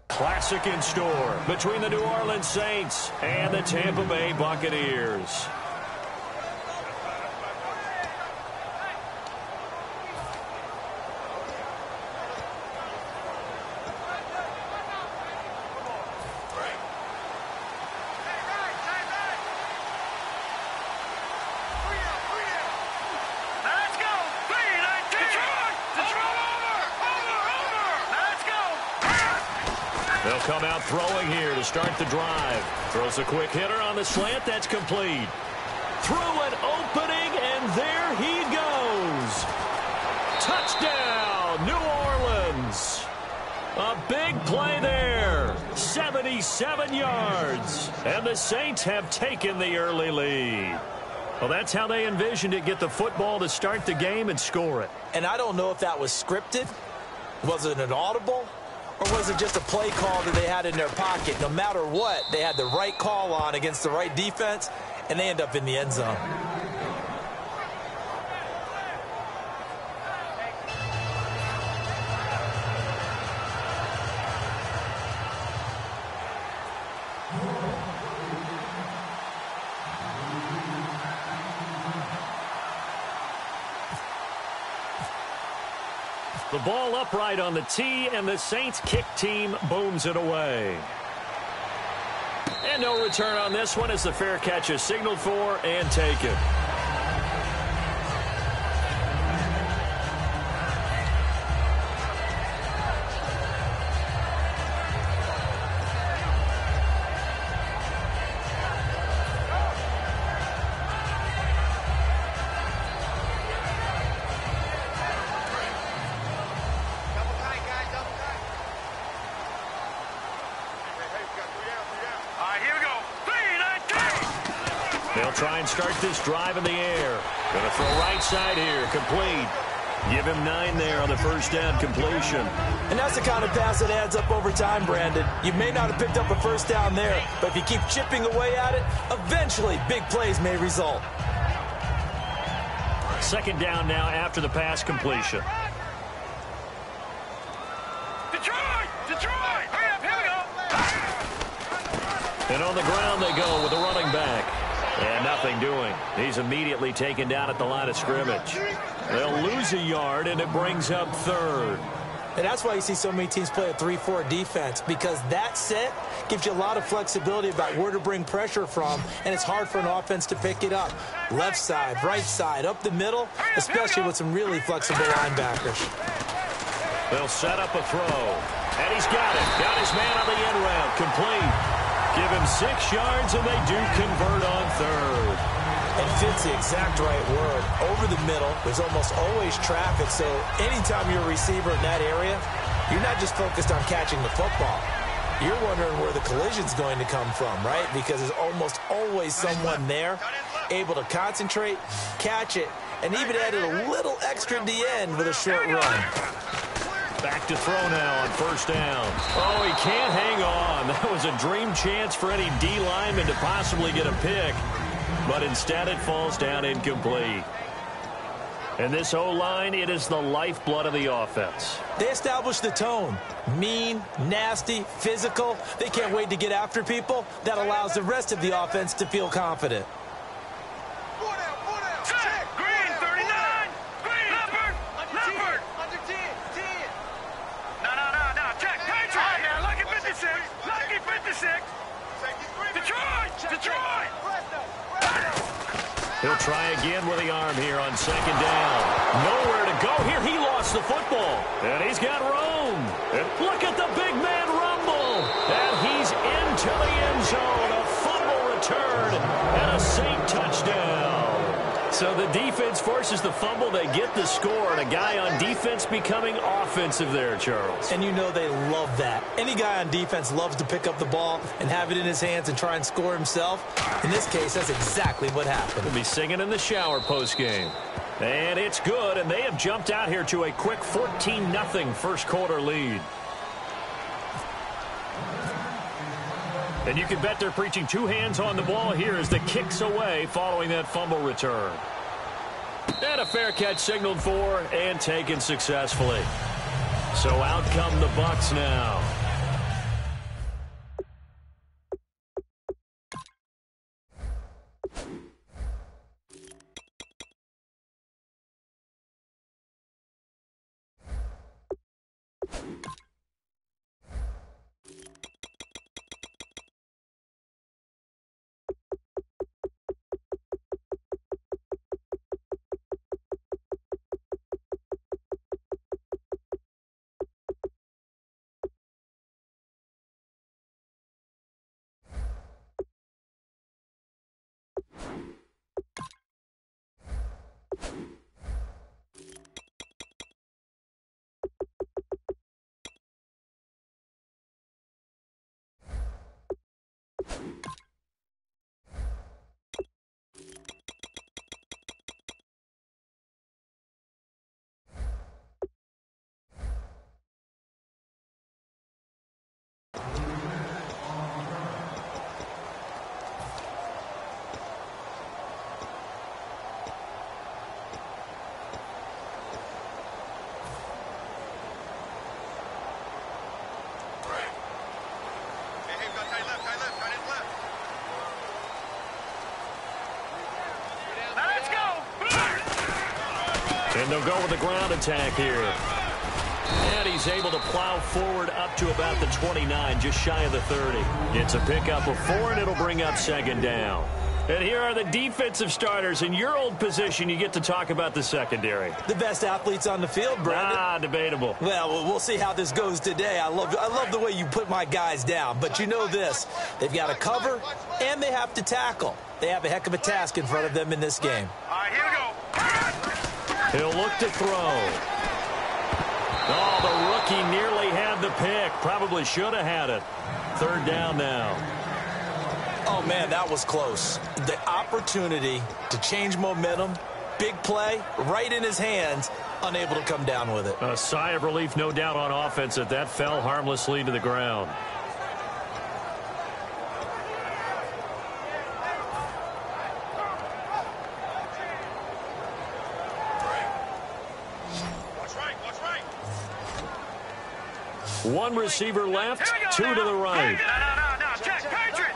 Classic in store between the New Orleans Saints and the Tampa Bay Buccaneers. They'll come out throwing here to start the drive. Throws a quick hitter on the slant. That's complete. Through an opening, and there he goes. Touchdown, New Orleans. A big play there. 77 yards. And the Saints have taken the early lead. Well, that's how they envisioned it. Get the football to start the game and score it. And I don't know if that was scripted. Was it an audible? Or was it just a play call that they had in their pocket? No matter what, they had the right call on against the right defense, and they end up in the end zone. The ball upright on the tee, and the Saints kick team booms it away. And no return on this one as the fair catch is signaled for and taken. They'll try and start this drive in the air. Going to throw right side here, complete. Give him 9 there on the first down completion. And that's the kind of pass that adds up over time, Brandon. You may not have picked up a first down there, but if you keep chipping away at it, eventually big plays may result. Second down now after the pass completion. Detroit! Detroit! Hurry up, here we go! And on the ground they go with the running back. And nothing doing. He's immediately taken down at the line of scrimmage. They'll lose a yard, and it brings up third. And that's why you see so many teams play a 3-4 defense, because that set gives you a lot of flexibility about where to bring pressure from, and it's hard for an offense to pick it up. Left side, right side, up the middle, especially with some really flexible linebackers. They'll set up a throw. And he's got it. Got his man on the end route. Complete. Give him 6 yards, and they do convert on third. And fit's the exact right word. Over the middle, there's almost always traffic, so anytime you're a receiver in that area, you're not just focused on catching the football. You're wondering where the collision's going to come from, right? Because there's almost always someone there able to concentrate, catch it, and even added a little extra at the end with a short run. Back to throw now on first down. Oh, he can't hang on. That was a dream chance for any D lineman to possibly get a pick. But instead it falls down incomplete. And this O-line, it is the lifeblood of the offense. They establish the tone. Mean, nasty, physical. They can't wait to get after people. That allows the rest of the offense to feel confident. Detroit! He'll try again with the arm here on second down. Nowhere to go here. He lost the football. And he's got room. And look at the big man rumble. And he's into the end zone. A fumble return and a Saint touchdown. So the defense forces the fumble. They get the score. And a guy on defense becoming offensive there, Charles. And you know they love that. Any guy on defense loves to pick up the ball and have it in his hands and try and score himself. In this case, that's exactly what happened. He'll be singing in the shower postgame. And it's good, and they have jumped out here to a quick 14-0 first quarter lead. And you can bet they're preaching 2 hands on the ball here as the kick's away following that fumble return. And a fair catch signaled for and taken successfully. So out come the Bucs now. And they'll go with the ground attack here. And he's able to plow forward up to about the 29, just shy of the 30. It's a pickup of 4, and it'll bring up second down. And here are the defensive starters. In your old position, you get to talk about the secondary. The best athletes on the field, Brandon. Debatable. Well, we'll see how this goes today. I love the way you put my guys down. But you know this. They've got to cover, and they have to tackle. They have a heck of a task in front of them in this game. All right, here we go. He'll look to throw. Oh, the rookie nearly had the pick. Probably should have had it. Third down now. Oh, man, that was close. The opportunity to change momentum, big play, right in his hands, unable to come down with it. A sigh of relief, no doubt, on offense that fell harmlessly to the ground. Watch right. One receiver left, 2 to the right. No. Check. Patriot.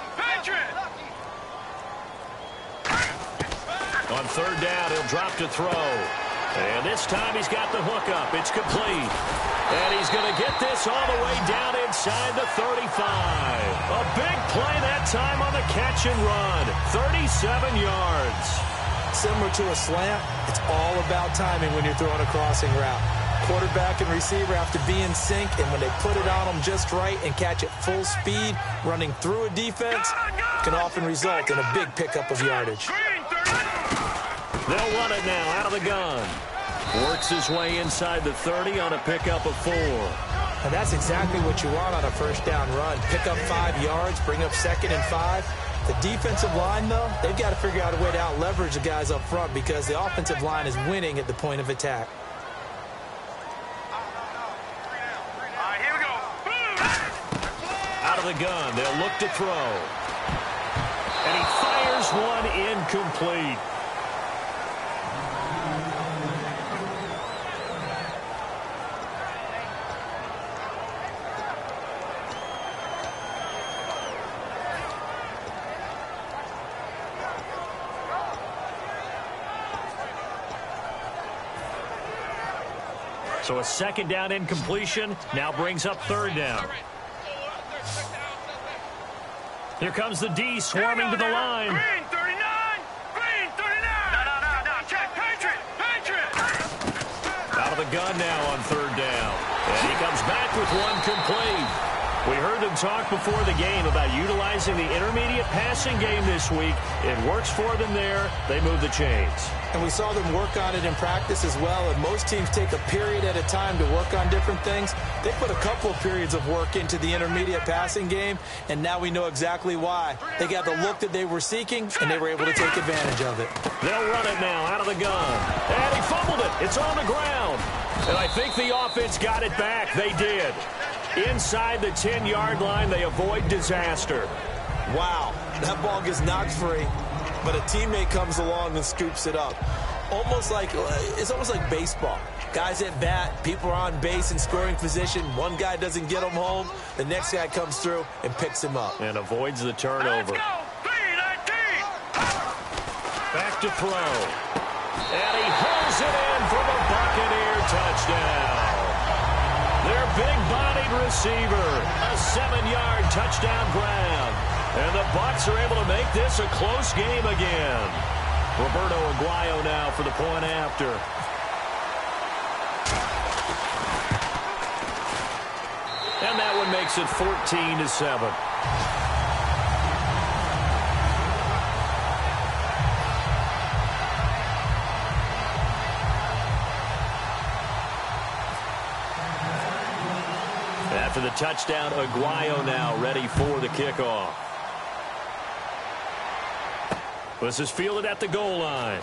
On third down, he'll drop to throw. And this time he's got the hook up. It's complete. And he's going to get this all the way down inside the 35. A big play that time on the catch and run. 37 yards. Similar to a slant, it's all about timing when you're throwing a crossing route. Quarterback and receiver have to be in sync, and when they put it on them just right and catch it full speed, running through a defense can often result in a big pickup of yardage. They'll run it now out of the gun. Works his way inside the 30 on a pickup of 4. And that's exactly what you want on a first down run. Pick up 5 yards, bring up 2nd and 5. The defensive line, though, they've got to figure out a way to out-leverage the guys up front because the offensive line is winning at the point of attack. All right, here we go. Out of the gun, they'll look to throw. And he fires one incomplete. So a second down incompletion now brings up third down. Here comes the D swarming to the line. Green 39. No. Check. Patriot. Out of the gun now on third down. And he comes back with one complete. We heard them talk before the game about utilizing the intermediate passing game this week. It works for them there. They move the chains. And we saw them work on it in practice as well. And most teams take a period at a time to work on different things. They put a couple of periods of work into the intermediate passing game, and now we know exactly why. They got the look that they were seeking, and they were able to take advantage of it. They'll run it now out of the gun. And he fumbled it. It's on the ground. And I think the offense got it back. They did. Inside the 10-yard line, they avoid disaster. Wow, that ball gets knocked free, but a teammate comes along and scoops it up. It's almost like baseball. Guys at bat, people are on base in scoring position. One guy doesn't get him home. The next guy comes through and picks him up. And avoids the turnover. Let's go. 3-19. Back to throw. And he hauls it in for the Buccaneer touchdown. Their big-bodied receiver, a 7-yard touchdown grab. And the Bucs are able to make this a close game again. Roberto Aguayo now for the point after. And that one makes it 14-7. After the touchdown, Aguayo now ready for the kickoff. This is fielded at the goal line.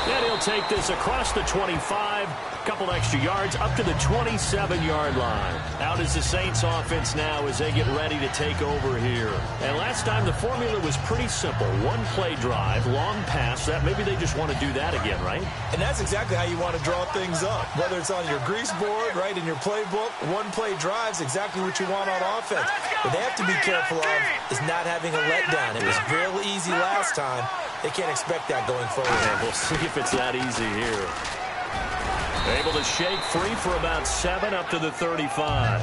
And he'll take this across the 25 Couple extra yards up to the 27-yard line. Out is the Saints offense now as they get ready to take over here. And last time the formula was pretty simple. One play drive, long pass. That maybe they just want to do that again, right? And that's exactly how you want to draw things up. Whether it's on your grease board, right, in your playbook, one play drive is exactly what you want on offense. What they have to be careful of is not having a letdown. It was real easy last time. They can't expect that going forward. And we'll see if it's that easy here. Able to shake free for about 7 up to the 35.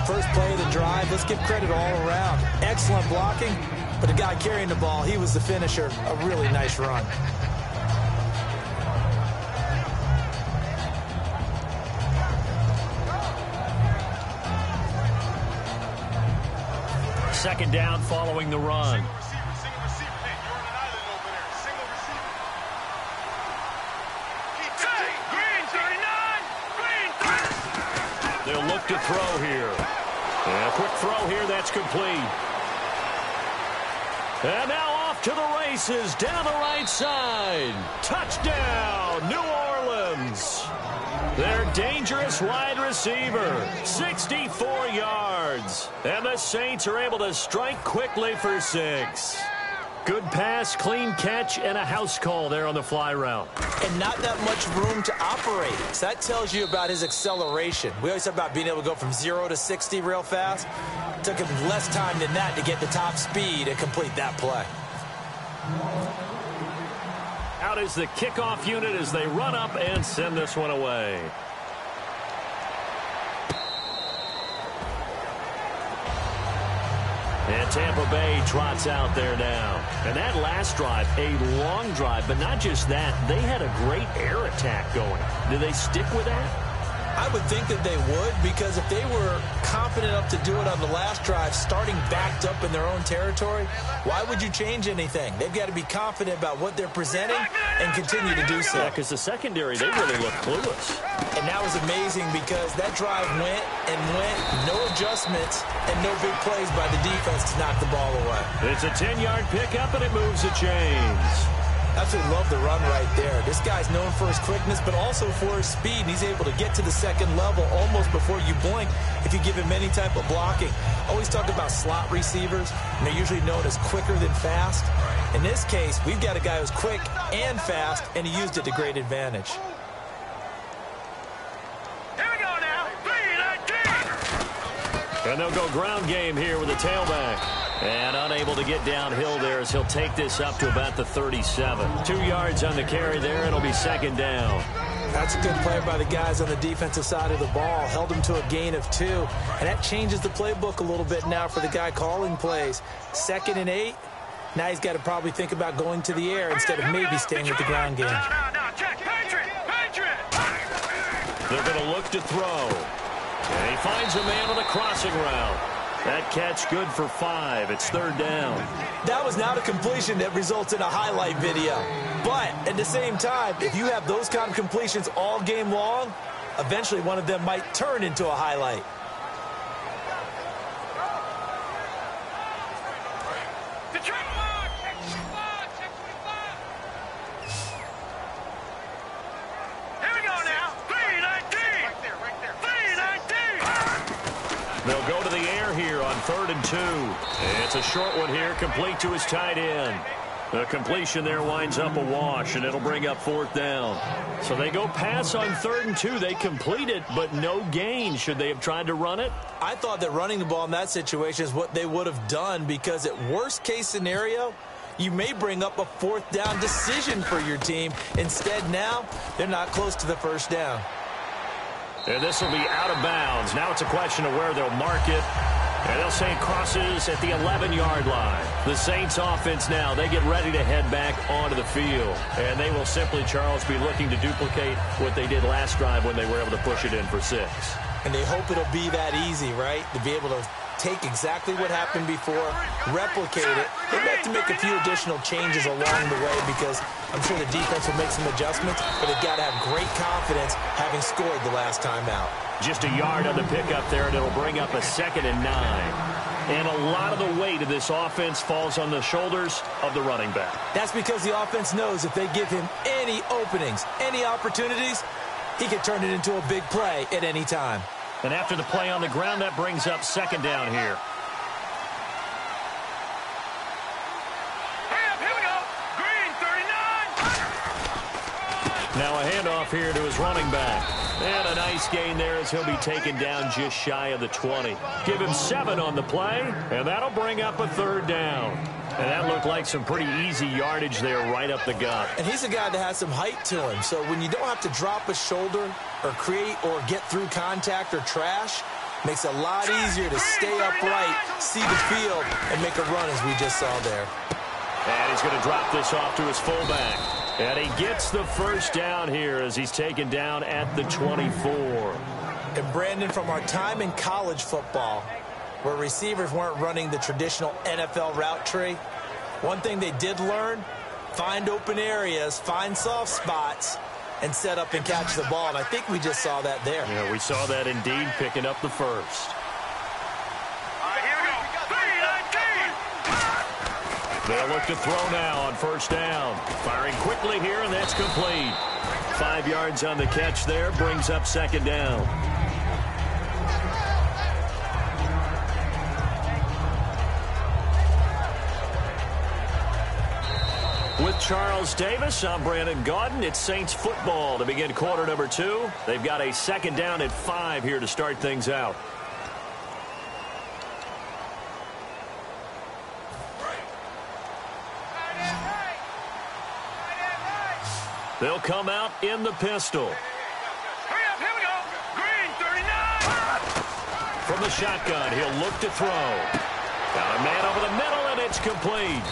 First play of the drive, let's give credit all around. Excellent blocking, but the guy carrying the ball, he was the finisher. A really nice run. Second down following the run. They'll look to throw here. And a quick throw here, that's complete. And now off to the races, down the right side. Touchdown, New Orleans. Their dangerous wide receiver, 64 yards. And the Saints are able to strike quickly for 6. Good pass, clean catch, and a house call there on the fly route. And not that much room to operate. So that tells you about his acceleration. We always talk about being able to go from 0 to 60 real fast. It took him less time than that to get the top speed and complete that play. Out is the kickoff unit as they run up and send this one away. And Tampa Bay trots out there now. And that last drive, a long drive, but not just that. They had a great air attack going. Do they stick with that? I would think that they would, because if they were confident enough to do it on the last drive, starting backed up in their own territory, why would you change anything? They've got to be confident about what they're presenting and continue to do so. Yeah, because the secondary, they really look clueless. And that was amazing because that drive went and went, no adjustments, and no big plays by the defense to knock the ball away. It's a 10-yard pickup, and it moves the chains. Absolutely love the run right there. This guy's known for his quickness, but also for his speed. And he's able to get to the second level almost before you blink if you give him any type of blocking. Always talk about slot receivers, and they're usually known as quicker than fast. In this case, we've got a guy who's quick and fast, and he used it to great advantage. Here we go now. 3-19. And they'll go ground game here with a tailback. And unable to get downhill there as he'll take this up to about the 37. 2 yards on the carry there. It'll be second down. That's a good play by the guys on the defensive side of the ball. Held him to a gain of 2. And that changes the playbook a little bit now for the guy calling plays. 2nd and 8. Now he's got to probably think about going to the air instead of maybe staying with the ground game. Now, check. Patriot. They're going to look to throw. And he finds a man on the crossing route. That catch good for 5. It's third down. That was not a completion that results in a highlight video. But at the same time, if you have those kind of completions all game long, eventually one of them might turn into a highlight. They'll go to the air here on 3rd and 2. It's a short one here, complete to his tight end. The completion there winds up a wash, and it'll bring up 4th down. So they go pass on 3rd and 2. They complete it, but no gain. Should they have tried to run it? I thought that running the ball in that situation is what they would have done, because at worst case scenario, you may bring up a 4th down decision for your team. Instead, now, they're not close to the 1st down. And this will be out of bounds. Now it's a question of where they'll mark it. And they'll say it crosses at the 11-yard line. The Saints offense now, they get ready to head back onto the field. And they will simply, Charles, be looking to duplicate what they did last drive when they were able to push it in for 6. And they hope it'll be that easy, right? To be able to take exactly what happened before, replicate it. They'd have to make a few additional changes along the way, because I'm sure the defense will make some adjustments, but they've got to have great confidence having scored the last time out. Just a yard on the pickup there, and it'll bring up a 2nd and 9. And a lot of the weight of this offense falls on the shoulders of the running back. That's because the offense knows if they give him any openings, any opportunities, he could turn it into a big play at any time. And after the play on the ground, that brings up second down here. Here we go. Green, 39. Now a handoff here to his running back. And a nice gain there as he'll be taken down just shy of the 20. Give him 7 on the play, and that'll bring up a third down. And that looked like some pretty easy yardage there right up the gut. And he's a guy that has some height to him. So when you don't have to drop a shoulder or create or get through contact or trash, makes it a lot easier to stay upright, see the field, and make a run as we just saw there. And he's going to drop this off to his fullback. And he gets the first down here as he's taken down at the 24. And Brandon, from our time in college football, where receivers weren't running the traditional NFL route tree, one thing they did learn, find open areas, find soft spots, and set up and catch the ball. And I think we just saw that there. Yeah, we saw that indeed, picking up the first. All right, here we go. 3-19. They'll look to throw now on first down. Firing quickly here, and that's complete. 5 yards on the catch there, brings up second down. With Charles Davis, I'm Brandon Gaudin. It's Saints football to begin quarter number 2. They've got a second down at 5 here to start things out. They'll come out in the pistol. Hurry up, here we go. Green, 39. From the shotgun, he'll look to throw. Got a man over the middle, and it's complete.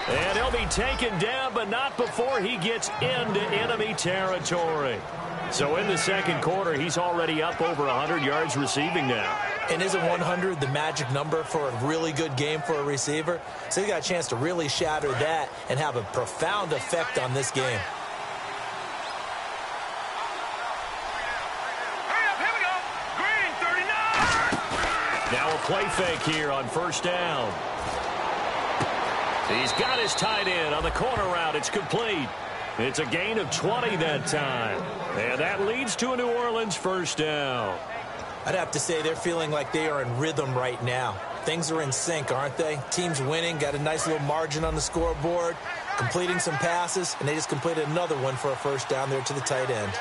And he'll be taken down, but not before he gets into enemy territory. So in the second quarter, he's already up over 100 yards receiving now. And isn't 100 the magic number for a really good game for a receiver? So he got a chance to really shatter that and have a profound effect on this game. Hurry up, here we go. Green, 39. Now a play fake here on first down. He's got his tight end on the corner route. It's complete. It's a gain of 20 that time. And that leads to a New Orleans first down. I'd have to say they're feeling like they are in rhythm right now. Things are in sync, aren't they? Team's winning, got a nice little margin on the scoreboard, completing some passes, and they just completed another one for a first down there to the tight end.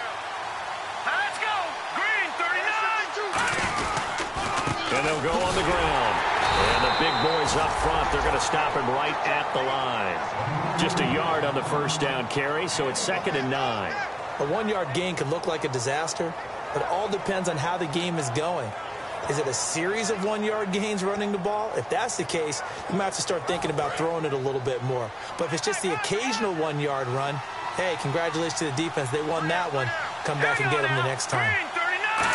Let's go. Green, 39. And they'll go on the ground. And the big boys up front, they're going to stop him right at the line. Just a yard on the first down carry, so it's 2nd and 9. A 1-yard gain could look like a disaster, but it all depends on how the game is going. Is it a series of 1-yard gains running the ball? If that's the case, you might have to start thinking about throwing it a little bit more. But if it's just the occasional 1-yard run, hey, congratulations to the defense. They won that one. Come back and get them the next time. Green, 39.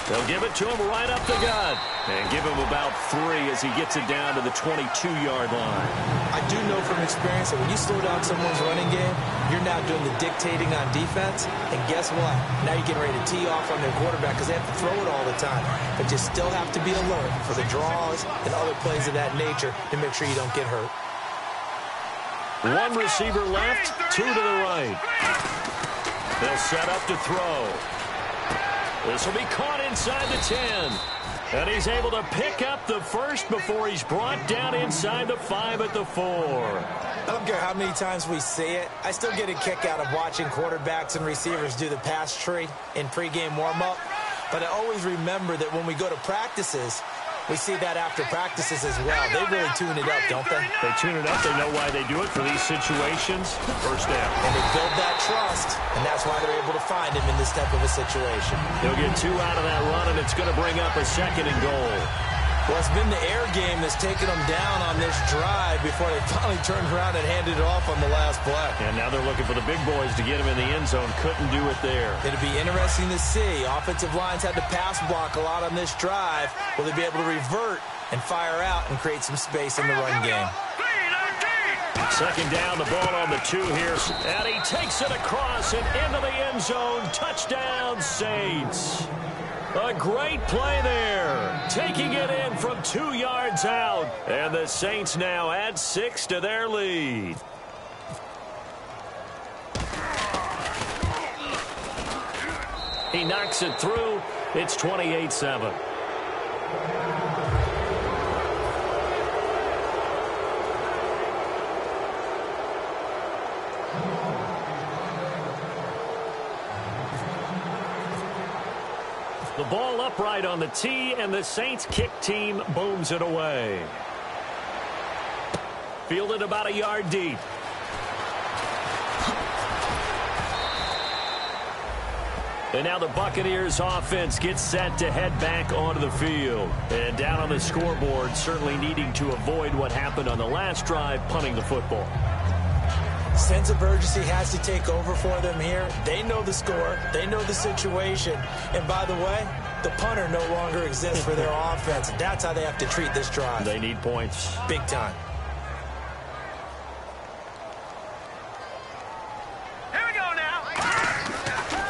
They'll give it to him right up the gut. And give him about 3 as he gets it down to the 22-yard line. I do know from experience that when you slow down someone's running game, you're now doing the dictating on defense. And guess what? Now you're getting ready to tee off on their quarterback because they have to throw it all the time. But you still have to be alert for the draws and other plays of that nature to make sure you don't get hurt. 1 receiver left, 2 to the right. They'll set up to throw. This will be caught inside the 10. And he's able to pick up the first before he's brought down inside the 5 at the 4. I don't care how many times we see it. I still get a kick out of watching quarterbacks and receivers do the pass tree in pregame warm-up. But I always remember that when we go to practices, we see that after practices as well. They really tune it up, don't they? They tune it up. They know why they do it for these situations. First down. And they build that trust, and that's why they're able to find him in this type of a situation. They'll get 2 out of that run, and it's going to bring up a 2nd and goal. Well, it's been the air game that's taken them down on this drive before they finally turned around and handed it off on the last play. And now they're looking for the big boys to get him in the end zone. Couldn't do it there. It'll be interesting to see. Offensive lines had to pass block a lot on this drive. Will they be able to revert and fire out and create some space in the run game? 2nd down, the ball on the 2 here. And he takes it across and into the end zone. Touchdown, Saints. A great play there. Taking it in from 2 yards out. And the Saints now add 6 to their lead. He knocks it through. It's 28-7. The ball upright on the tee, and the Saints kick team booms it away. Fielded about a yard deep. And now the Buccaneers offense gets set to head back onto the field. And down on the scoreboard, certainly needing to avoid what happened on the last drive, punting the football. Sense of urgency has to take over for them here. They know the score. They know the situation. And by the way, the punter no longer exists for their offense. That's how they have to treat this drive. They need points. Big time. Here we go now.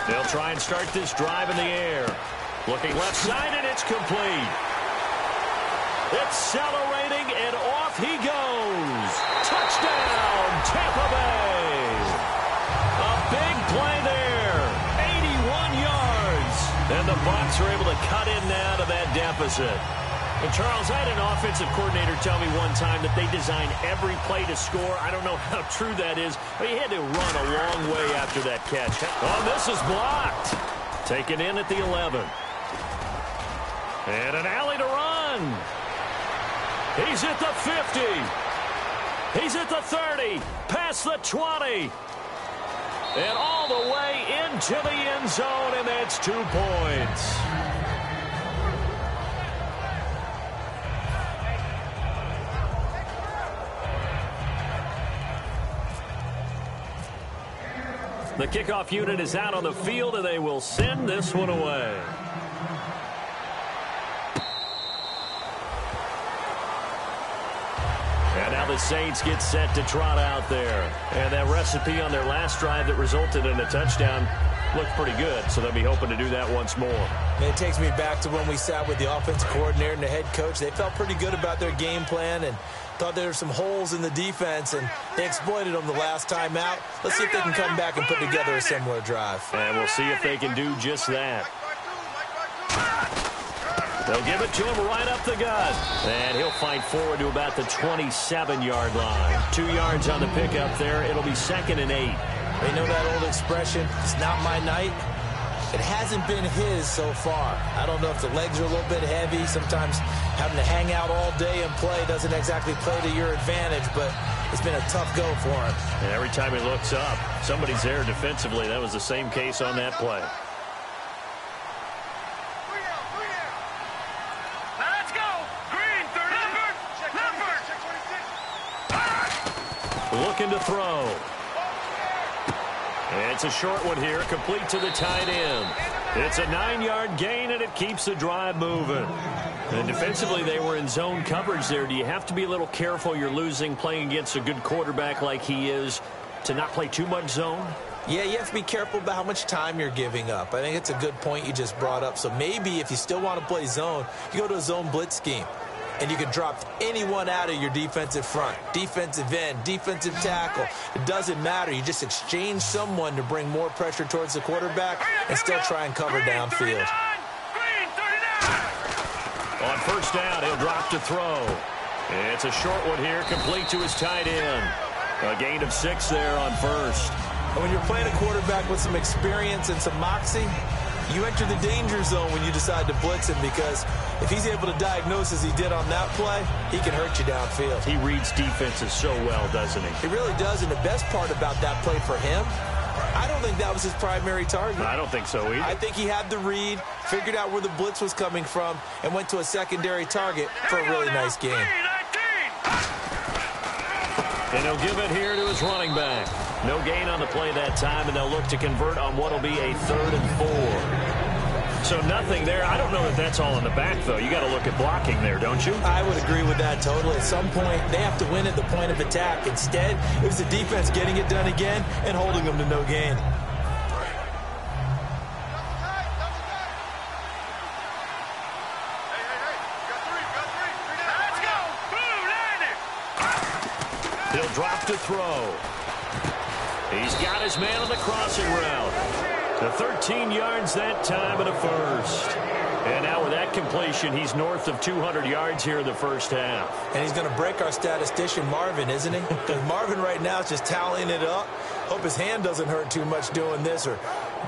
They'll try and start this drive in the air. Looking left side, and it's complete. Accelerating, and off he goes. Touchdown, Tampa Bay. A big play there. 81 yards. And the Bucs are able to cut in now to that deficit. And Charles, I had an offensive coordinator tell me one time that they design every play to score. I don't know how true that is, but he had to run a long way after that catch. Oh, this is blocked. Taken in at the 11. And an alley to run. He's at the 50. He's at the 30. Past the 20. And all the way into the end zone, and that's 2 points. The kickoff unit is out on the field, and they will send this one away. And now the Saints get set to trot out there. And that recipe on their last drive that resulted in a touchdown looked pretty good, so they'll be hoping to do that once more. And it takes me back to when we sat with the offensive coordinator and the head coach. They felt pretty good about their game plan and thought there were some holes in the defense, and they exploited them the last time out. Let's see if they can come back and put together a similar drive. And we'll see if they can do just that. They'll give it to him right up the gut. And he'll fight forward to about the 27-yard line. 2 yards on the pickup there. It'll be 2nd and 8. They know that old expression, it's not my night. It hasn't been his so far. I don't know if the legs are a little bit heavy. Sometimes having to hang out all day and play doesn't exactly play to your advantage, but it's been a tough go for him. And every time he looks up, somebody's there defensively. That was the same case on that play. Looking to throw. And it's a short one here, complete to the tight end. It's a 9-yard gain, and it keeps the drive moving. And defensively, they were in zone coverage there. Do you have to be a little careful? You're losing, playing against a good quarterback like he is, to not play too much zone? Yeah, you have to be careful about how much time you're giving up. I think it's a good point you just brought up. So maybe if you still want to play zone, you go to a zone blitz scheme. And you can drop anyone out of your defensive front, defensive end, defensive tackle. It doesn't matter. You just exchange someone to bring more pressure towards the quarterback and still try and cover downfield. On first down, he'll drop to throw. It's a short one here, complete to his tight end. A gain of 6 there on first. And when you're playing a quarterback with some experience and some moxie, you enter the danger zone when you decide to blitz him, because if he's able to diagnose as he did on that play, he can hurt you downfield. He reads defenses so well, doesn't he? He really does, and the best part about that play for him, I don't think that was his primary target. I don't think so either. I think he had the read, figured out where the blitz was coming from, and went to a secondary target for a really nice game. And he'll give it here to his running back. No gain on the play that time, and they'll look to convert on what will be a 3rd and 4. So nothing there. I don't know that that's all in the back, though. You got to look at blocking there, don't you? I would agree with that totally. At some point, they have to win at the point of attack. Instead, it was the defense getting it done again and holding them to no gain. He'll drop to throw. He's got his man on the crossing route. The 13 yards that time and a first. And now with that completion, he's north of 200 yards here in the first half. And he's going to break our statistician, Marvin, isn't he? Because Marvin right now is just tallying it up. Hope his hand doesn't hurt too much doing this or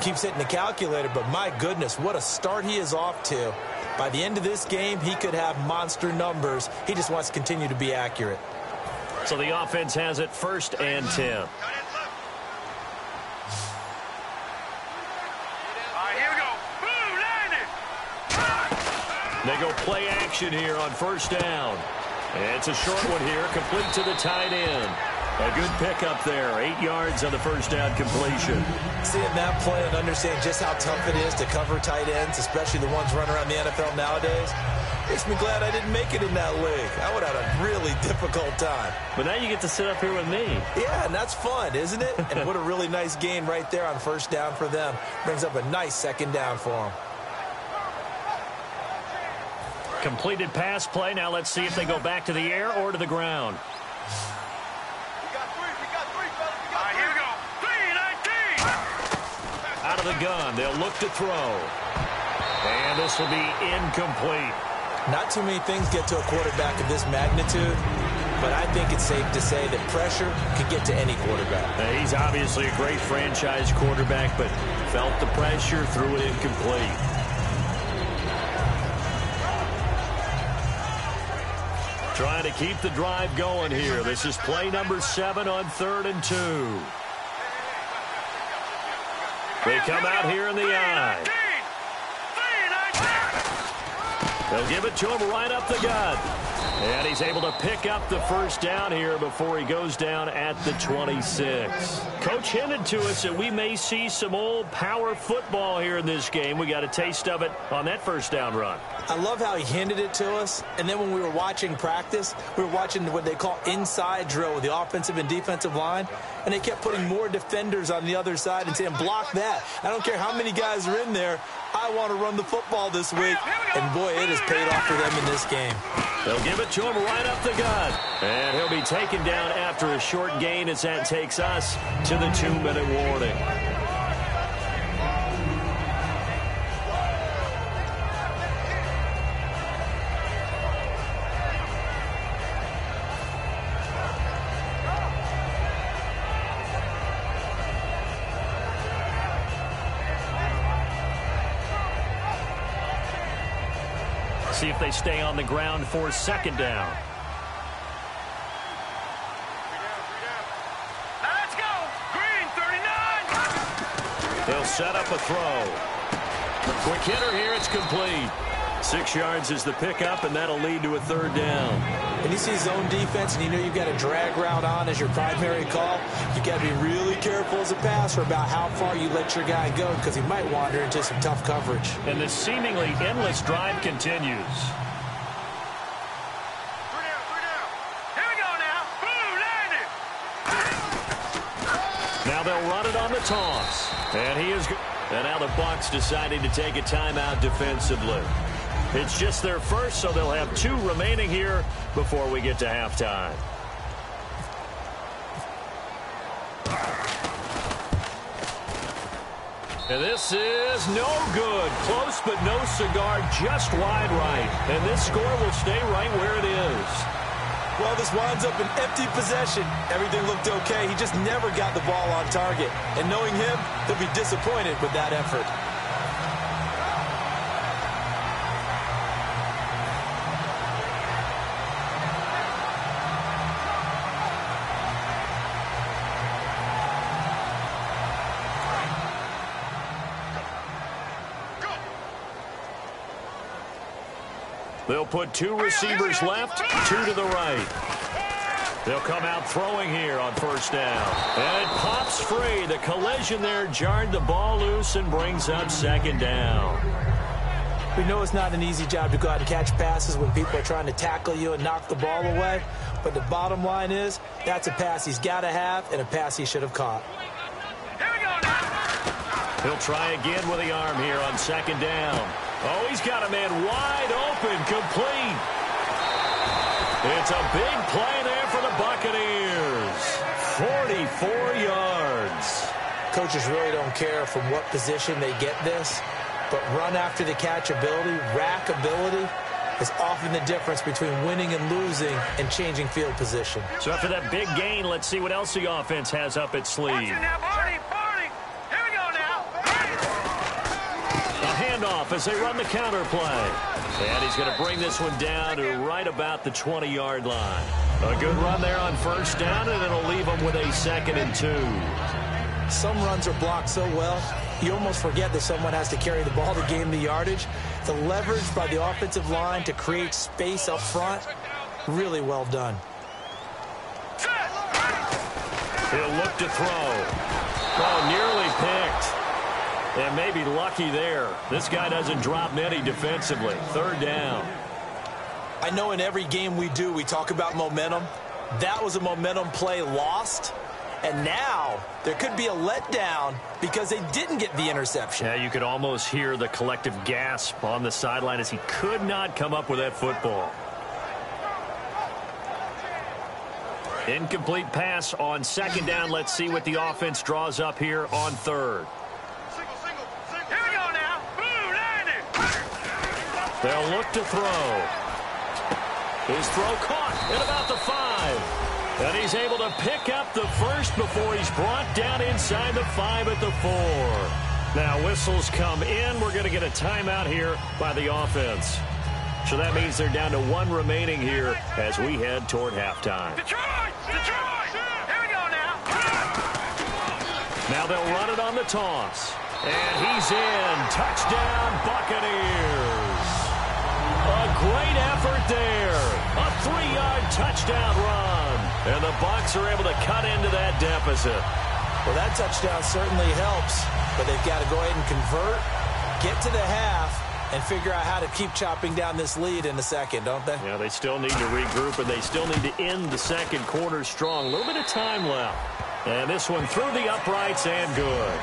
keeps hitting the calculator. But my goodness, what a start he is off to. By the end of this game, he could have monster numbers. He just wants to continue to be accurate. So the offense has it 1st and 10. They go play action here on 1st down. And it's a short one here, complete to the tight end. A good pickup there, 8 yards on the 1st down completion. Seeing that play and understand just how tough it is to cover tight ends, especially the ones running around the NFL nowadays, makes me glad I didn't make it in that league. I would have had a really difficult time. But now you get to sit up here with me. Yeah, and that's fun, isn't it? And what a really nice gain right there on 1st down for them. Brings up a nice 2nd down for them. Completed pass play. Now let's see if they go back to the air or to the ground. We got three, fellas. Here we go. 3-19. Out of the gun. They'll look to throw. And this will be incomplete. Not too many things get to a quarterback of this magnitude, but I think it's safe to say that pressure can get to any quarterback. Now, he's obviously a great franchise quarterback, but felt the pressure, threw it incomplete. Trying to keep the drive going here. This is play number 7 on 3rd and 2. They come out here in the eye. They'll give it to him right up the gut. And he's able to pick up the 1st down here before he goes down at the 26. Coach hinted to us that we may see some old power football here in this game. We got a taste of it on that 1st down run. I love how he hinted it to us, and then when we were watching practice, we were watching what they call inside drill with the offensive and defensive line, and they kept putting more defenders on the other side and saying, block that. I don't care how many guys are in there. I want to run the football this week, and boy, it has paid off for them in this game. They'll give it to him right up the gut, and he'll be taken down after a short gain as that takes us to the 2-minute warning. See if they stay on the ground for 2nd down. Let's go. Green 39. They'll set up a throw. Quick hitter here. It's complete. 6 yards is the pickup, and that'll lead to a 3rd down. And you see zone defense, and you know you've got a drag route on as your primary call. You've got to be really careful as a passer about how far you let your guy go because he might wander into some tough coverage. And this seemingly endless drive continues. 3 down. Here we go now. Boom, landed. Now they'll run it on the toss. And he is good. And now the Bucs deciding to take a timeout defensively. It's just their first, so they'll have 2 remaining here before we get to halftime. And this is no good. Close, but no cigar, just wide right. And this score will stay right where it is. Well, this winds up an empty possession. Everything looked okay. He just never got the ball on target. And knowing him, he'll be disappointed with that effort. They'll put 2 receivers left, 2 to the right. They'll come out throwing here on 1st down. And it pops free. The collision there jarred the ball loose and brings up 2nd down. We know it's not an easy job to go out and catch passes when people are trying to tackle you and knock the ball away. But the bottom line is, that's a pass he's got to have and a pass he should have caught. Here we go now. He'll try again with the arm here on 2nd down. Oh, he's got a man wide open, complete. It's a big play there for the Buccaneers. 44 yards. coaches really don't care from what position they get this, but run after the catch ability, rack ability, is often the difference between winning and losing and changing field position. So after that big gain, let's see what else the offense has up its sleeve. Now, Barney. Here we go now. A handoff as they run the counter play. And he's going to bring this one down to right about the 20-yard line. A good run there on first down, and it'll leave them with a 2nd and 2. Some runs are blocked so well, you almost forget that someone has to carry the ball to gain the yardage. The leverage by the offensive line to create space up front, really well done. He'll look to throw. Oh, nearly picked. And maybe lucky there. This guy doesn't drop many defensively. 3rd down. I know in every game we do, we talk about momentum. That was a momentum play lost. And now there could be a letdown because they didn't get the interception. Yeah, you could almost hear the collective gasp on the sideline as he could not come up with that football. Incomplete pass on 2nd down. Let's see what the offense draws up here on 3rd. Here we go now. Blue landed. They'll look to throw. His throw caught at about the 5. And he's able to pick up the first before he's brought down inside the 5 at the 4. Now whistles come in. We're going to get a timeout here by the offense. So that means they're down to 1 remaining here as we head toward halftime. Detroit! Here we go now. Now they'll run it on the toss. And he's in. Touchdown, Buccaneers. A great effort there. A 3-yard touchdown run. And the Bucs are able to cut into that deficit. Well, that touchdown certainly helps, but they've got to go ahead and convert, get to the half, and figure out how to keep chopping down this lead in the second, don't they? Yeah, they still need to regroup, and they still need to end the second quarter strong. A little bit of time left. And this one through the uprights and good.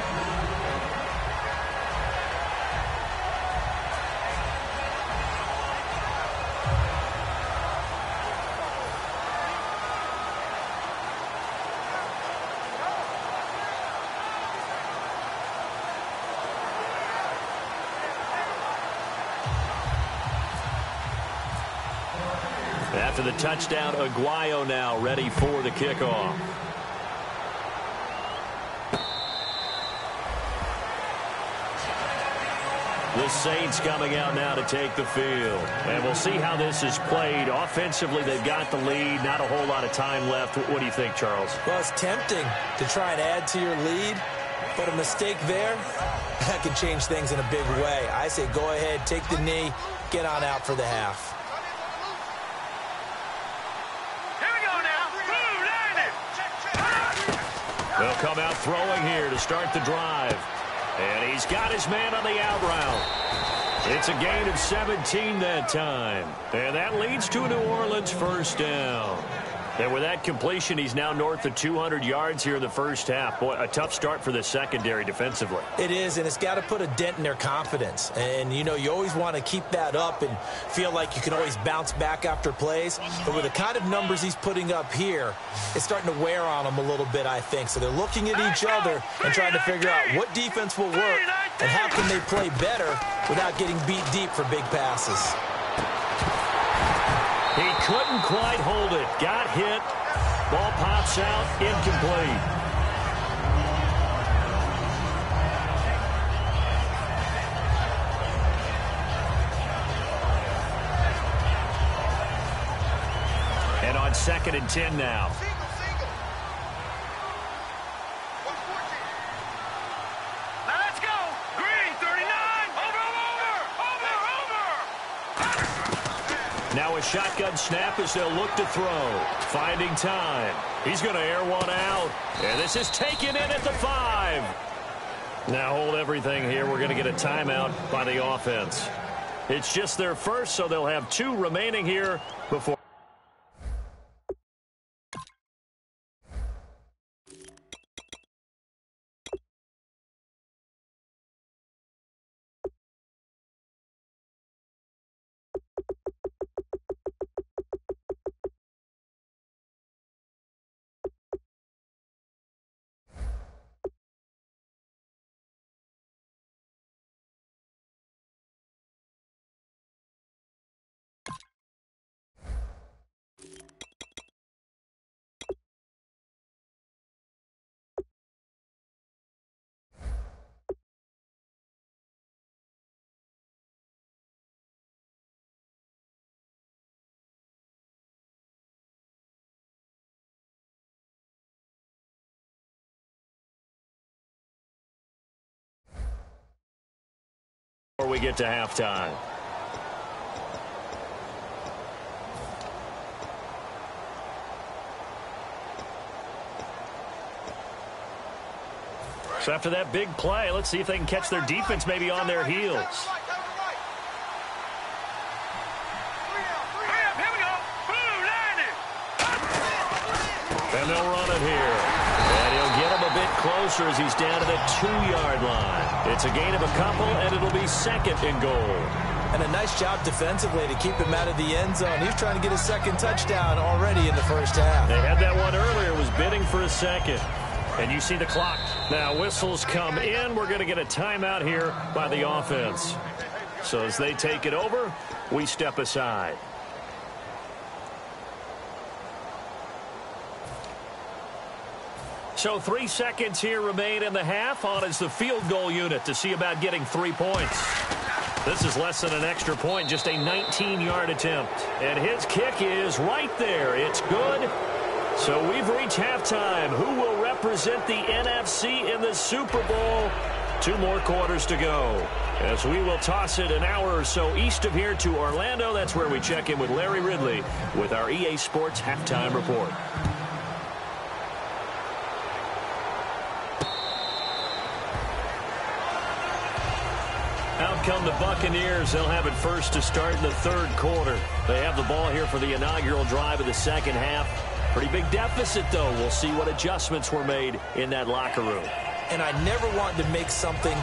After the touchdown, Aguayo now ready for the kickoff. The Saints coming out now to take the field. And we'll see how this is played. Offensively, they've got the lead. Not a whole lot of time left. What do you think, Charles? Well, it's tempting to try and add to your lead, but a mistake there, that can change things in a big way. I say go ahead, take the knee, get on out for the half. They'll come out throwing here to start the drive. And he's got his man on the out route. It's a gain of 17 that time. And that leads to a New Orleans 1st down. And with that completion, he's now north of 200 yards here in the first half. Boy, a tough start for the secondary defensively. It is, and it's got to put a dent in their confidence. And, you know, you always want to keep that up and feel like you can always bounce back after plays. But with the kind of numbers he's putting up here, it's starting to wear on them a little bit, I think. So they're looking at each other and trying to figure out what defense will work and how can they play better without getting beat deep for big passes. He couldn't quite hold it. Got hit. Ball pops out. Incomplete. And on 2nd and 10 now. Now let's go. Green, 39. Over. Now a shotgun snap as they'll look to throw. Finding time. He's going to air one out. And this is taken in at the 5. Now hold everything here. We're going to get a timeout by the offense. It's just their first, so they'll have 2 remaining here before. before we get to halftime. So after that big play, let's see if they can catch their defense maybe on their heels. And they'll run it here. And he'll get him a bit closer as he's down to the 2-yard line. It's a gain of a couple, and it'll be second and goal. And a nice job defensively to keep him out of the end zone. He's trying to get a second touchdown already in the first half. They had that one earlier. Was bidding for a second. And you see the clock. Now whistles come in. We're going to get a timeout here by the offense. So as they take it over, we step aside. So 3 seconds here remain in the half. On is the field goal unit to see about getting 3 points. This is less than an extra point, just a 19-yard attempt. And his kick is right there. It's good. So we've reached halftime. Who will represent the NFC in the Super Bowl? 2 more quarters to go. As we will toss it an hour or so east of here to Orlando. That's where we check in with Larry Ridley with our EA Sports Halftime Report. Out come the Buccaneers. They'll have it first to start in the 3rd quarter. They have the ball here for the inaugural drive of the second half. Pretty big deficit, though. We'll see what adjustments were made in that locker room. And I never want to make something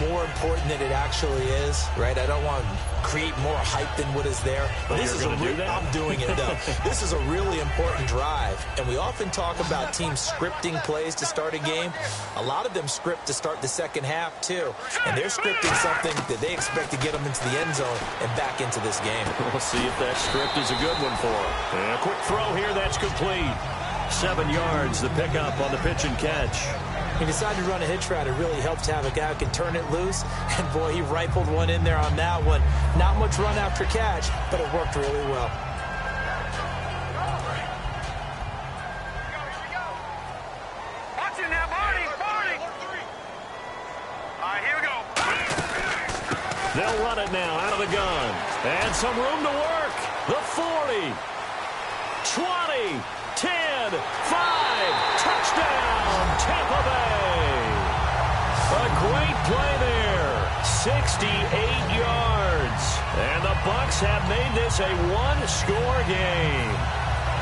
more important than it actually is, right? I don't want to create more hype than what is there. But this is I'm doing it, though. This is a really important drive. And we often talk about teams scripting plays to start a game. A lot of them script to start the second half, too. And they're scripting something that they expect to get them into the end zone and back into this game. We'll see if that script is a good one for them. And a quick throw here. That's complete. 7 yards, the pickup on the pitch and catch. He decided to run a hitch route. It really helped to have a guy who can turn it loose. And, boy, he rifled one in there on that one. Not much run after catch, but it worked really well. Watch it now, Barney. All right, here we go. They'll run it now out of the gun. And some room to work. The 40. 20. 10. 5. Touchdown, Tampa Bay. A great play there. 68 yards. And the Bucs have made this a 1-score game.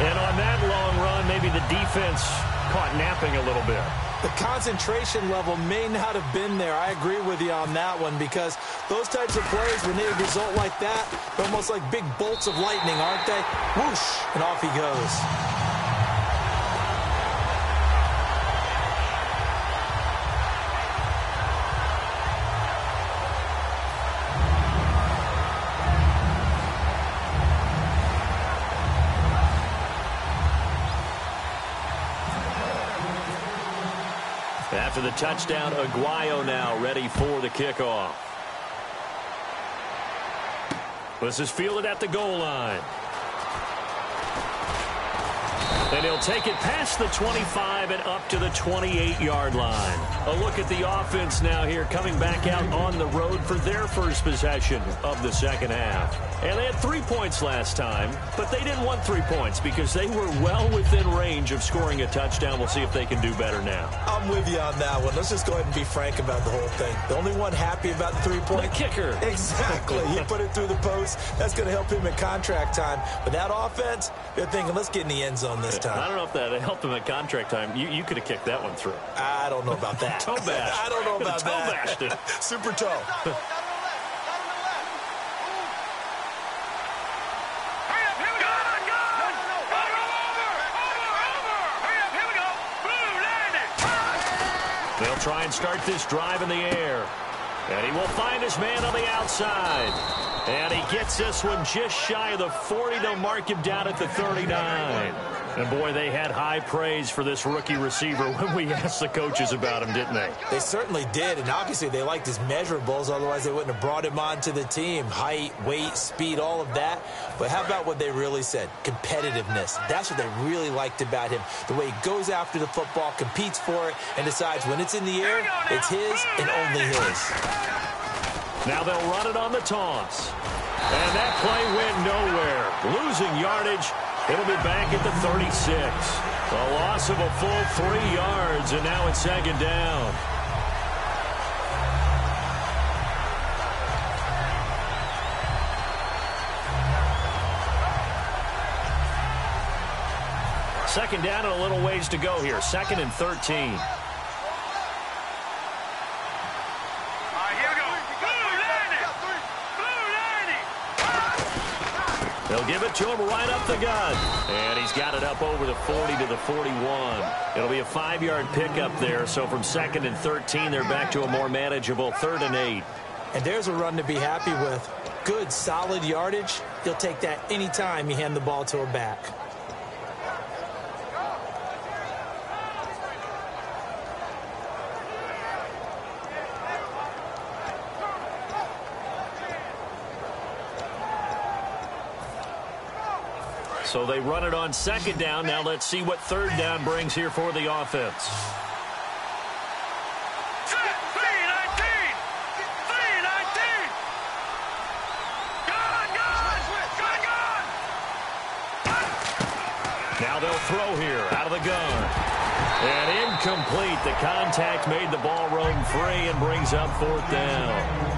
And on that long run, maybe the defense caught napping a little bit. The concentration level may not have been there. I agree with you on that one, because those types of plays, when they result like that, they're almost like big bolts of lightning, aren't they? Whoosh, and off he goes. After the touchdown, Aguayo now ready for the kickoff. This is fielded at the goal line. And he'll take it past the 25 and up to the 28-yard line. A look at the offense now here, coming back out on the road for their first possession of the second half. And they had 3 points last time, but they didn't want 3 points because they were well within range of scoring a touchdown. We'll see if they can do better now. I'm with you on that one. Let's just go ahead and be frank about the whole thing. The only one happy about the 3-point? The kicker. Exactly. He put it through the post. That's going to help him at contract time. But that offense, they're thinking, let's get in the end zone this time. I don't know if that helped him at contract time. You could have kicked that one through. I don't know about that. Toe bash. I don't know about toe that. Bashed it. Super toe. They'll try and start this drive in the air. And he will find his man on the outside. And he gets this one just shy of the 40. They'll mark him down at the 39. And, boy, they had high praise for this rookie receiver when we asked the coaches about him, didn't they? They certainly did, and obviously they liked his measurables. Otherwise, they wouldn't have brought him onto the team. Height, weight, speed, all of that. But how about what they really said? Competitiveness. That's what they really liked about him. The way he goes after the football, competes for it, and decides when it's in the air, it's his and only his. Now they'll run it on the toss. And that play went nowhere. Losing yardage. It'll be back at the 36. A loss of a full 3 yards, and now it's second down. Second down and a little ways to go here. 2nd and 13. They'll give it to him right up the gut. And he's got it up over the 40 to the 41. It'll be a 5-yard pickup there. So from 2nd and 13, they're back to a more manageable 3rd and 8. And there's a run to be happy with. Good, solid yardage. You'll take that anytime you hand the ball to a back. So they run it on 2nd down. Now let's see what 3rd down brings here for the offense. Now they'll throw here out of the gun. And incomplete. The contact made the ball roam free and brings up 4th down.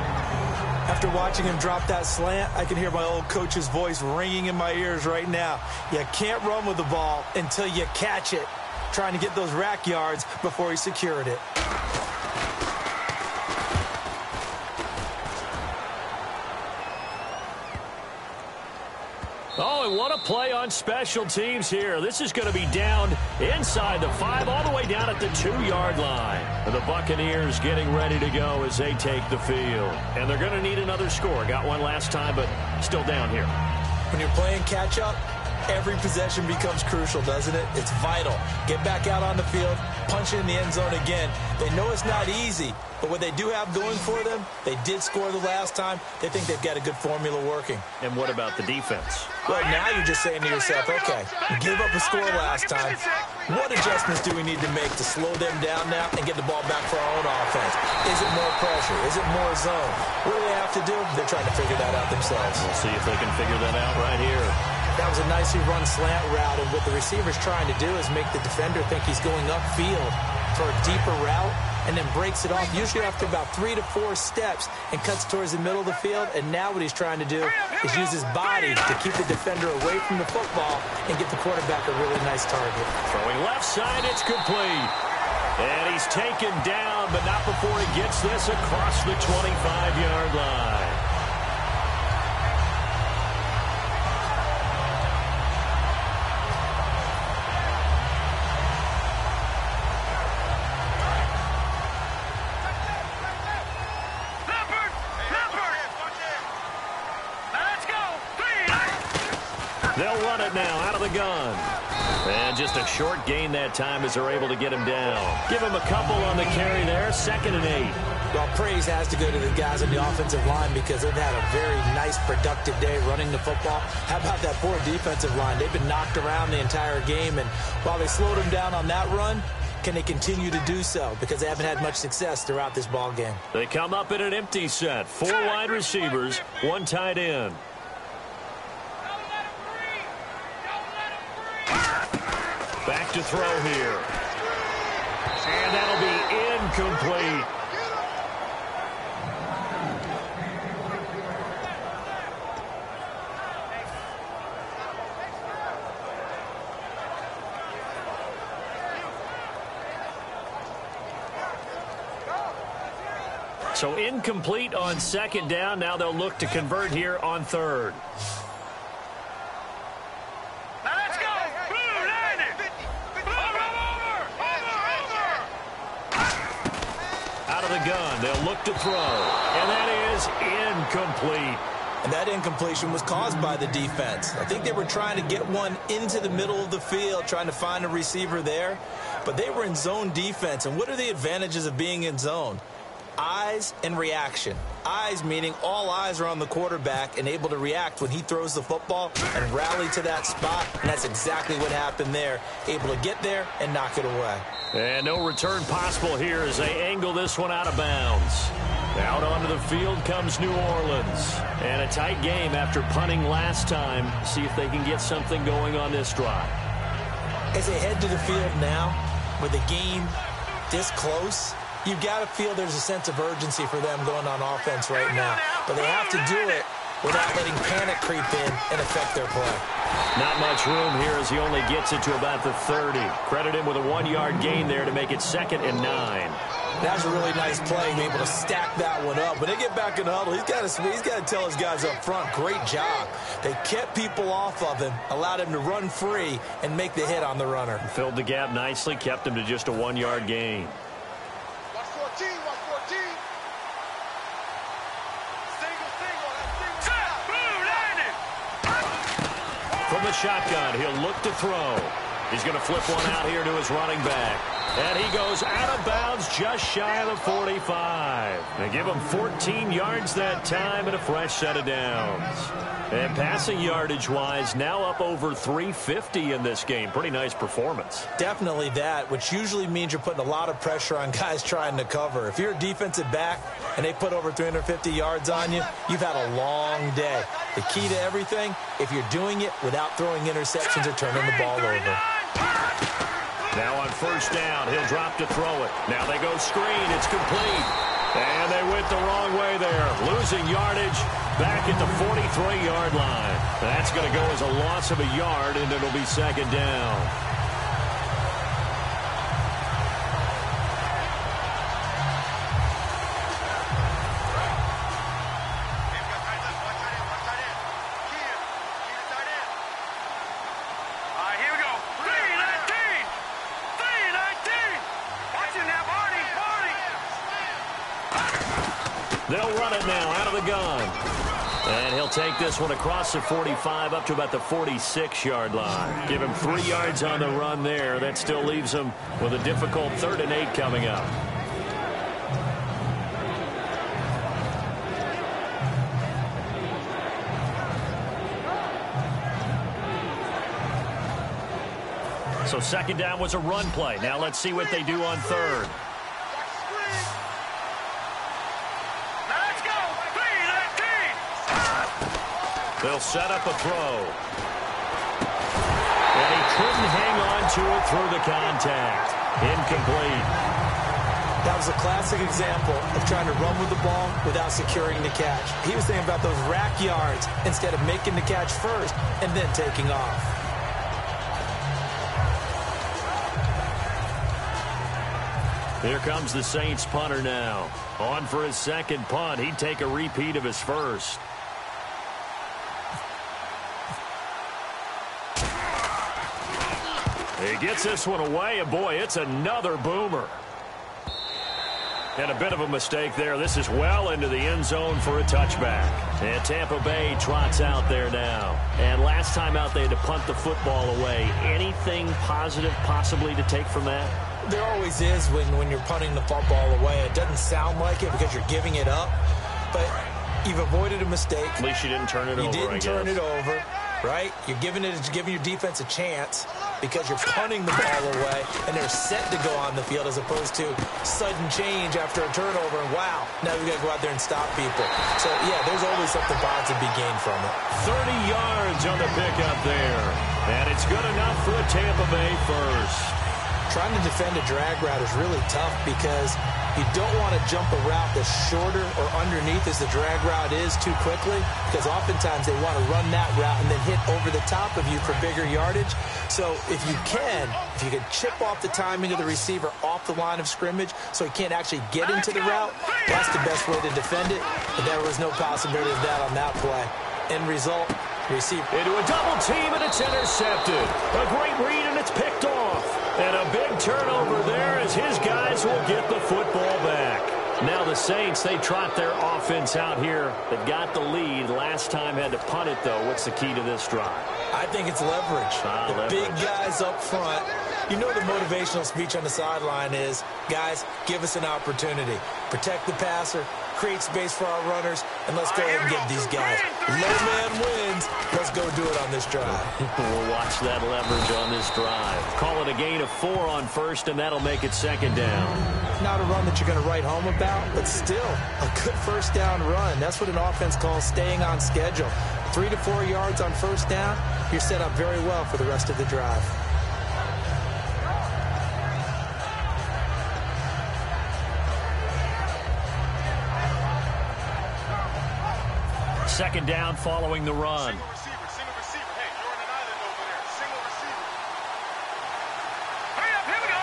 After watching him drop that slant, I can hear my old coach's voice ringing in my ears right now. You can't run with the ball until you catch it. Trying to get those rack yards before he secured it. Oh, and what a play on special teams here. This is going to be down inside the 5, all the way down at the 2-yard line. And the Buccaneers getting ready to go as they take the field. And they're going to need another score. Got one last time, but still down here. When you're playing catch-up, every possession becomes crucial, doesn't it? It's vital. Get back out on the field, punch it in the end zone again. They know it's not easy, but what they do have going for them, they did score the last time. They think they've got a good formula working. And what about the defense? Well, now you're just saying to yourself, okay, we gave up a score last time. What adjustments do we need to make to slow them down now and get the ball back for our own offense? Is it more pressure? Is it more zone? What do they have to do? They're trying to figure that out themselves. We'll see if they can figure that out right here. That was a nicely run slant route, and what the receiver's trying to do is make the defender think he's going upfield for a deeper route, and then breaks it off, usually after about 3 to 4 steps, and cuts towards the middle of the field. And now what he's trying to do is use his body to keep the defender away from the football and get the quarterback a really nice target. Throwing left side, it's complete. And he's taken down, but not before he gets this across the 25-yard line. They'll run it now out of the gun. And just a short gain that time as they're able to get him down. Give him a couple on the carry there. 2nd and 8. Well, praise has to go to the guys on the offensive line because they've had a very nice, productive day running the football. How about that poor defensive line? They've been knocked around the entire game, and while they slowed them down on that run, can they continue to do so? Because they haven't had much success throughout this ball game. They come up in an empty set. 4 wide receivers, 1 tight end. Back to throw here. And that'll be incomplete. So incomplete on 2nd down. Now they'll look to convert here on 3rd. Gun. They'll look to throw, and that is incomplete. And that incompletion was caused by the defense. I think they were trying to get one into the middle of the field, trying to find a receiver there, but they were in zone defense. And what are the advantages of being in zone? Eyes and reaction. Eyes meaning all eyes are on the quarterback and able to react when he throws the football and rally to that spot, and that's exactly what happened there. Able to get there and knock it away. And no return possible here as they angle this one out of bounds. Out onto the field comes New Orleans. And a tight game after punting last time. See if they can get something going on this drive. As they head to the field now, with the game this close, you've got to feel there's a sense of urgency for them going on offense right now. But they have to do it without letting panic creep in and affect their play. Not much room here as he only gets it to about the 30. Credit him with a 1-yard gain there to make it 2nd and 9. That's a really nice play, being able to stack that one up. When they get back in the huddle, he's got to tell his guys up front, great job. They kept people off of him, allowed him to run free and make the hit on the runner. Filled the gap nicely, kept him to just a 1-yard gain. Watch 14, watch 14. From the shotgun, he'll look to throw. He's going to flip one out here to his running back. And he goes out of bounds just shy of the 45. They give him 14 yards that time and a fresh set of downs. And passing yardage-wise, now up over 350 in this game. Pretty nice performance. Definitely that, which usually means you're putting a lot of pressure on guys trying to cover. If you're a defensive back and they put over 350 yards on you, you've had a long day. The key to everything, if you're doing it without throwing interceptions or turning the ball over. Now on first down, he'll drop to throw it. Now they go screen. It's complete. And they went the wrong way there. Losing yardage back at the 43-yard line. That's going to go as a loss of a yard, and it'll be 2nd down. They'll run it now out of the gun. And he'll take this one across the 45 up to about the 46-yard line. Give him 3 yards on the run there. That still leaves him with a difficult 3rd and 8 coming up. So 2nd down was a run play. Now let's see what they do on 3rd. They'll set up a throw. And he couldn't hang on to it through the contact. Incomplete. That was a classic example of trying to run with the ball without securing the catch. He was thinking about those rack yards instead of making the catch first and then taking off. Here comes the Saints punter now. On for his 2nd punt. He'd take a repeat of his first. He gets this one away, and boy, it's another boomer. And a bit of a mistake there. This is well into the end zone for a touchback. And Tampa Bay trots out there now. And last time out, they had to punt the football away. Anything positive possibly to take from that? There always is when you're punting the football away. It doesn't sound like it because you're giving it up, but you've avoided a mistake. At least you didn't turn it over, I guess. You didn't turn it over, right? You're giving your defense a chance because you're punting the ball away, and they're set to go on the field as opposed to sudden change after a turnover, and wow, now we've got to go out there and stop people. So, yeah, there's always something positive to be gained from it. 30 yards on the pickup there, and it's good enough for a Tampa Bay first. Trying to defend a drag route is really tough because you don't want to jump a route that's shorter or underneath as the drag route is too quickly, because oftentimes they want to run that route and then hit over the top of you for bigger yardage. So if you can chip off the timing of the receiver off the line of scrimmage so he can't actually get into the route, that's the best way to defend it. But there was no possibility of that on that play. End result, receiver into a double team, and it's intercepted. A great read, and it's picked off. And a big turnover there as his guys will get the football back. Now the Saints, they trot their offense out here. They've got the lead. Last time had to punt it, though. What's the key to this drive? I think it's leverage. The big guys up front. You know the motivational speech on the sideline is, guys, give us an opportunity. Protect the passer, create space for our runners, And let's go ahead and give these guys low man wins. Let's go do it on this drive. We'll watch that leverage on this drive. Call it a gain of 4 on first, and that'll make it second down. Not a run that you're going to write home about, but still a good first down run. That's what an offense calls staying on schedule. 3 to 4 yards on first down, you're set up very well for the rest of the drive. Second down following the run. Single receiver. Hey, you're on an island over there. Single receiver. Hurry up, here we go.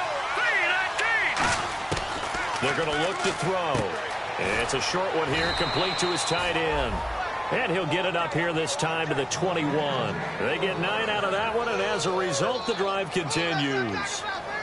3-19. They're going to look to throw. It's a short one here, complete to his tight end. And he'll get it up here this time to the 21. They get 9 out of that one, and as a result, the drive continues.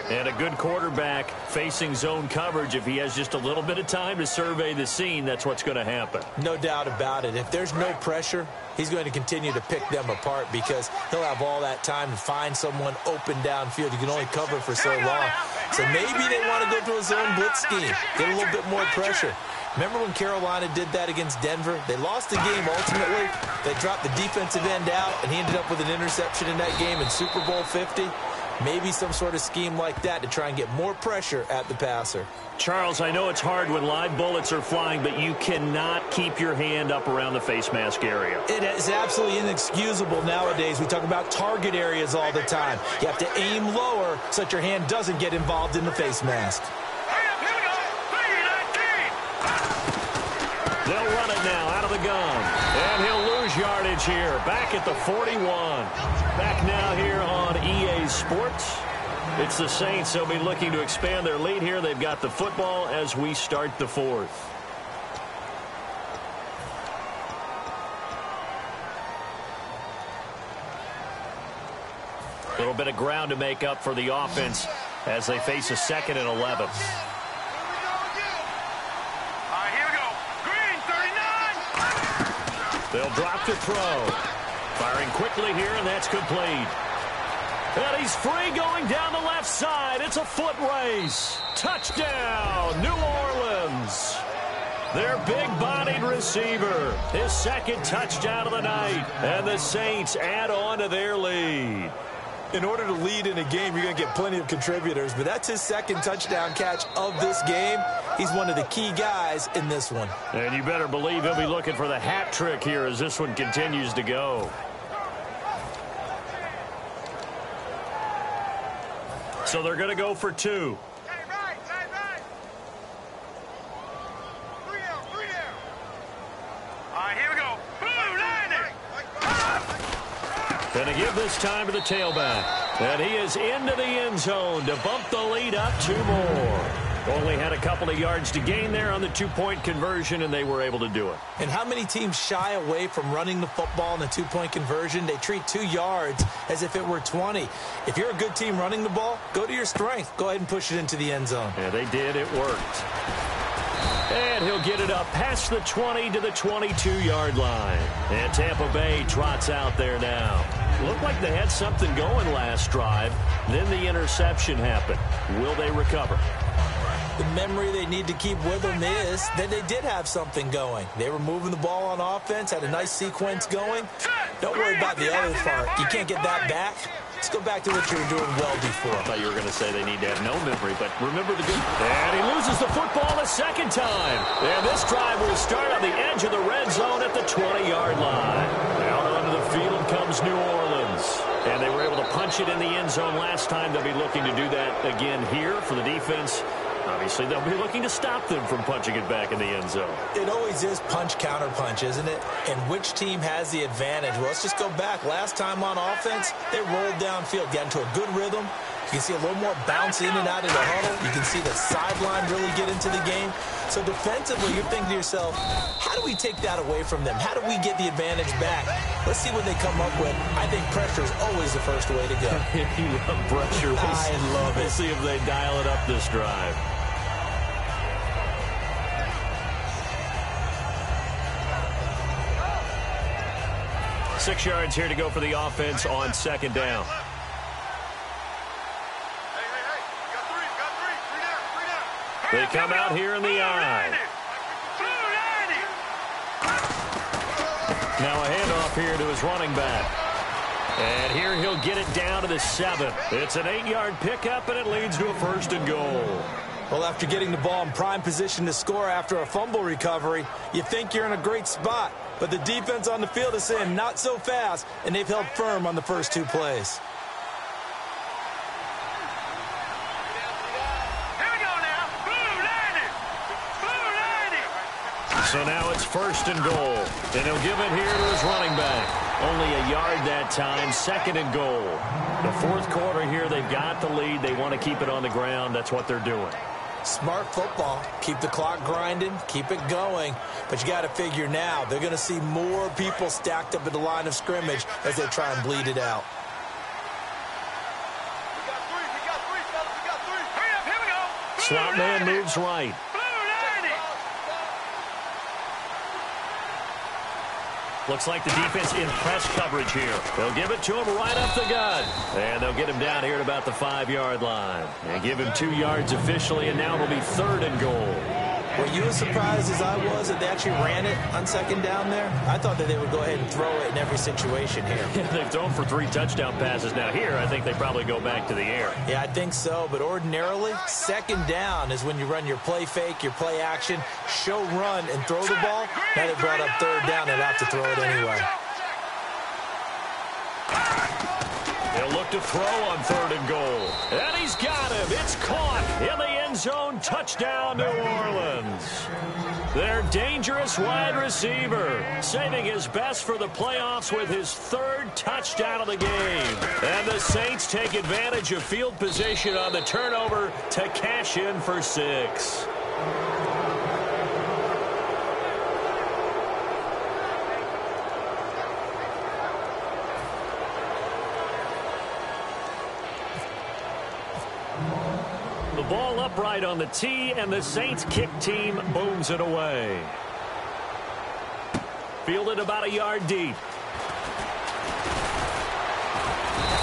And a good quarterback facing zone coverage. If he has just a little bit of time to survey the scene, that's what's going to happen. No doubt about it. If there's no pressure, he's going to continue to pick them apart because he'll have all that time to find someone open downfield. You can only cover for so long. So maybe they want to go to a zone blitz scheme, get a little bit more pressure. Remember when Carolina did that against Denver? They lost the game ultimately. They dropped the defensive end out, and he ended up with an interception in that game in Super Bowl 50. Maybe some sort of scheme like that to try and get more pressure at the passer. Charles, I know it's hard when live bullets are flying, but you cannot keep your hand up around the face mask area. It is absolutely inexcusable nowadays. We talk about target areas all the time. You have to aim lower so that your hand doesn't get involved in the face mask. Hurry up, here we go. 3-19. They'll run it now out of the gun. And he'll lose yardage here. Back at the 41. Back now here on EA Sports. It's the Saints. They'll be looking to expand their lead here. They've got the football as we start the fourth. A little bit of ground to make up for the offense as they face a 2nd and 11. They'll drop to throw. Firing quickly here, and that's complete. And he's free going down the left side. It's a foot race. Touchdown, New Orleans. Their big-bodied receiver. His 2nd touchdown of the night. And the Saints add on to their lead. In order to lead in a game, you're going to get plenty of contributors, but that's his 2nd touchdown catch of this game. He's one of the key guys in this one. And you better believe he'll be looking for the hat trick here as this one continues to go. So they're going to go for 2. Right. 3 down. All right, here we go. Blue, landing. Going to give this time to the tailback. And he is into the end zone to bump the lead up 2 more. Only had a couple of yards to gain there on the 2-point conversion, and they were able to do it. And how many teams shy away from running the football in a 2-point conversion? They treat 2 yards as if it were 20. If you're a good team running the ball, go to your strength. Go ahead and push it into the end zone. Yeah, they did. It worked. And he'll get it up past the 20 to the 22-yard line. And Tampa Bay trots out there now. Looked like they had something going last drive. Then the interception happened. Will they recover? The memory they need to keep with them is that they did have something going. They were moving the ball on offense, had a nice sequence going. Don't worry about the other part. You can't get that back. Let's go back to what you were doing well before. I thought you were going to say they need to have no memory, but remember the good. And he loses the football a 2nd time. And this drive will start on the edge of the red zone at the 20-yard line. Out onto the field comes New Orleans. And they were able to punch it in the end zone last time. They'll be looking to do that again here for the defense. Obviously, they'll be looking to stop them from punching it back in the end zone. It always is punch-counter-punch, isn't it? And which team has the advantage? Well, let's just go back. Last time on offense, they rolled downfield, got into a good rhythm. You can see a little more bounce in and out of the huddle. You can see the sideline really get into the game. So defensively, you're thinking to yourself, how do we take that away from them? How do we get the advantage back? Let's see what they come up with. I think pressure is always the first way to go. You love pressure. I love it. We'll see if they dial it up this drive. Six yards here to go for the offense on 2nd down. Hey, They come out here in the eye. Now a handoff here to his running back. And here he'll get it down to the 7. It's an 8-yard pickup, and it leads to a 1st and goal. Well, after getting the ball in prime position to score after a fumble recovery, you think you're in a great spot. But the defense on the field is saying not so fast, and they've held firm on the first 2 plays. So now it's 1st and goal. And he'll give it here to his running back. Only a yard that time, 2nd and goal. The 4th quarter here, they've got the lead. They want to keep it on the ground. That's what they're doing. Smart football. Keep the clock grinding. Keep it going. But you got to figure now, they're going to see more people stacked up at the line of scrimmage as they try and bleed it out. Slot man moves right. Looks like the defense in press coverage here. They'll give it to him right up the gut. And they'll get him down here at about the 5-yard line. And give him 2 yards officially, and now it'll be 3rd and goal. Were you as surprised as I was that they actually ran it on 2nd down there? I thought that they would go ahead and throw it in every situation here. They've thrown for 3 touchdown passes. Now here, I think they probably go back to the air. Yeah, I think so. But ordinarily, 2nd down is when you run your play fake, your play action, show run, and throw the ball. Now they brought up 3rd down. They'll have to throw it anyway. They'll look to throw on 3rd and goal. And he's got him. It's caught in the end zone. Touchdown, New Orleans. Their dangerous wide receiver, saving his best for the playoffs with his 3rd touchdown of the game. And the Saints take advantage of field position on the turnover to cash in for 6. Ball upright on the tee, and the Saints kick team booms it away. Fielded about a yard deep.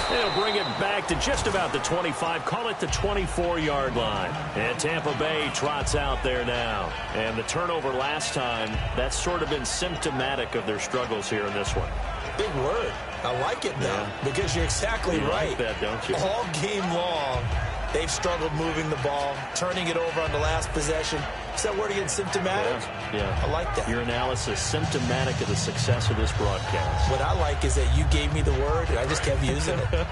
They'll bring it back to just about the 25, call it the 24-yard line. And Tampa Bay trots out there now. And the turnover last time, that's sort of been symptomatic of their struggles here in this one. Big word. I like it, though, because you're exactly right. Like that, don't you? All game long, they've struggled moving the ball, turning it over on the last possession. Is that word again, symptomatic? Yeah. I like that. Your analysis, symptomatic of the success of this broadcast. What I like is that you gave me the word, and I just kept using it.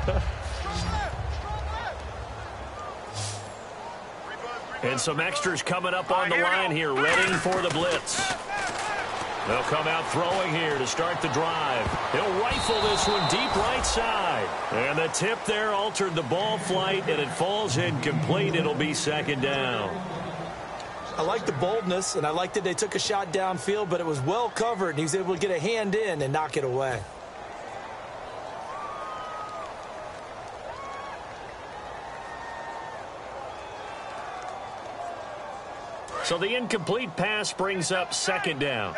And some extras coming up on the line here, ready for the blitz. They'll come out throwing here to start the drive. He'll rifle this one deep right side. And the tip there altered the ball flight, and it falls incomplete. It'll be 2nd down. I like the boldness, and I like that they took a shot downfield, but it was well covered, and he was able to get a hand in and knock it away. So the incomplete pass brings up 2nd down.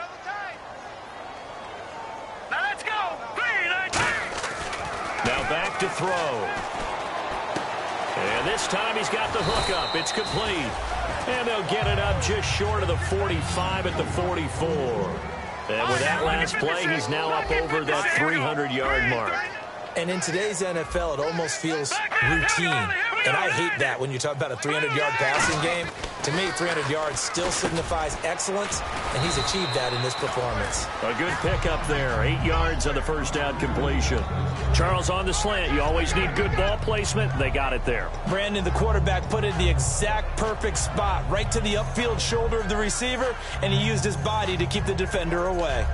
Now let's go. Now back to throw. And this time he's got the hook up. It's complete. And they'll get it up just short of the 45 at the 44. And with that last play, he's now up over that 300-yard mark. And in today's NFL, it almost feels routine. And I hate that when you talk about a 300-yard passing game. To me, 300 yards still signifies excellence, and he's achieved that in this performance. A good pickup there. 8 yards on the first down completion. Charles, on the slant, you always need good ball placement. They got it there. Brandon, the quarterback, put it in the exact perfect spot, right to the upfield shoulder of the receiver, and he used his body to keep the defender away.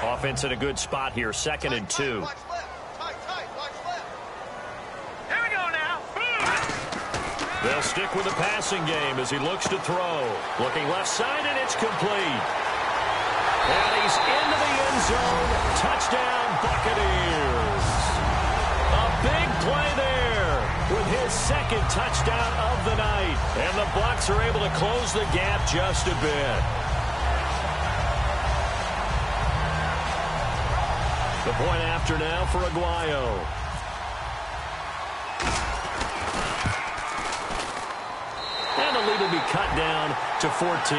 Offense in a good spot here, 2nd and 2. Watch left. Watch left. Here we go now. They'll stick with the passing game as he looks to throw. Looking left side, and it's complete. And he's into the end zone. Touchdown, Buccaneers. A big play there with his 2nd touchdown of the night. And the Bucs are able to close the gap just a bit. The point after now for Aguayo. lead will be cut down to 14.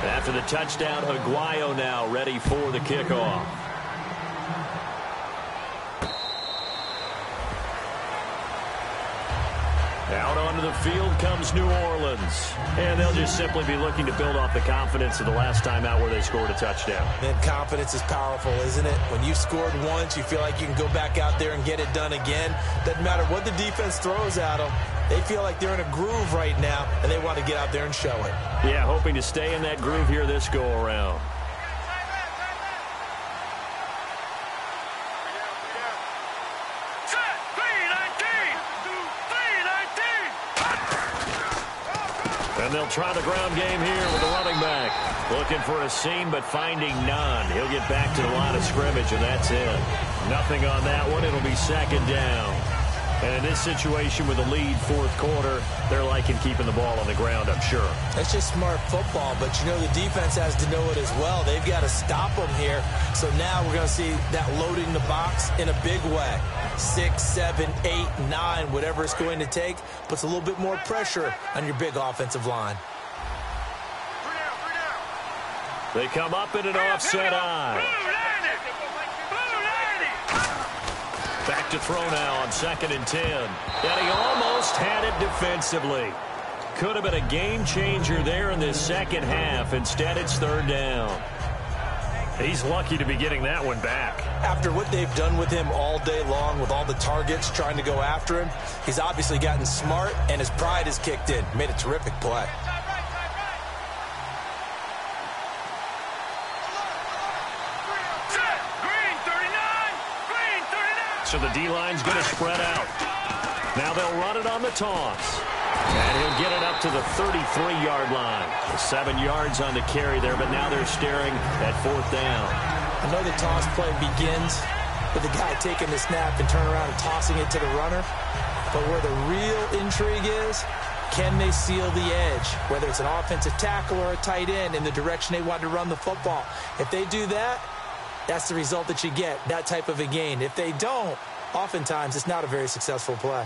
After the touchdown, Aguayo now ready for the kickoff. Out onto the field comes New Orleans. And they'll just simply be looking to build off the confidence of the last time out where they scored a touchdown. Man, confidence is powerful, isn't it? When you've scored once, you feel like you can go back out there and get it done again. Doesn't matter what the defense throws at them. They feel like they're in a groove right now, and they want to get out there and show it. Yeah, hoping to stay in that groove here this go-around. And they'll try the ground game here with the running back. Looking for a seam, but finding none. He'll get back to the line of scrimmage, and that's it. Nothing on that one. It'll be second down. And in this situation with the lead fourth quarter, they're liking keeping the ball on the ground, I'm sure. That's just smart football, but you know the defense has to know it as well. They've got to stop them here. So now we're going to see that loading the box in a big way. 6, 7, 8, 9, whatever it's going to take, puts a little bit more pressure on your big offensive line. They come up in an offset eye. Back to throw now on 2nd and 10. And he almost had it defensively. Could have been a game changer there in this second half. Instead, it's 3rd down. He's lucky to be getting that one back. After what they've done with him all day long, with all the targets trying to go after him, he's obviously gotten smart, and his pride has kicked in. Made a terrific play. So the D-line's going to spread out. Now they'll run it on the toss. And he'll get it up to the 33-yard line. 7 yards on the carry there, but now they're staring at 4th down. I know the toss play begins with the guy taking the snap and turning around and tossing it to the runner. But where the real intrigue is, can they seal the edge? Whether it's an offensive tackle or a tight end in the direction they want to run the football. If they do that, that's the result that you get, that type of a gain. If they don't, oftentimes it's not a very successful play.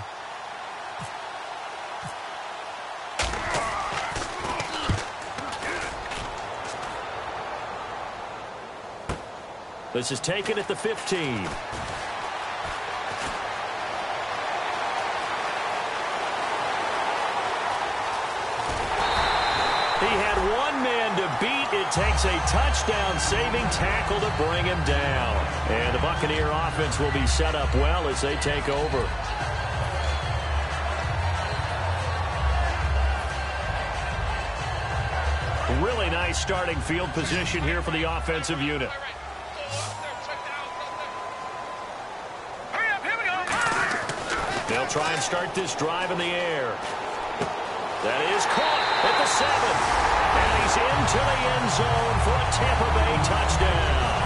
This is taken at the 15. He had one man to beat. It takes a touchdown-saving tackle to bring him down. And the Buccaneer offense will be set up well as they take over. Really nice starting field position here for the offensive unit. They'll try and start this drive in the air. That is caught at the 7. And he's into the end zone for a Tampa Bay touchdown.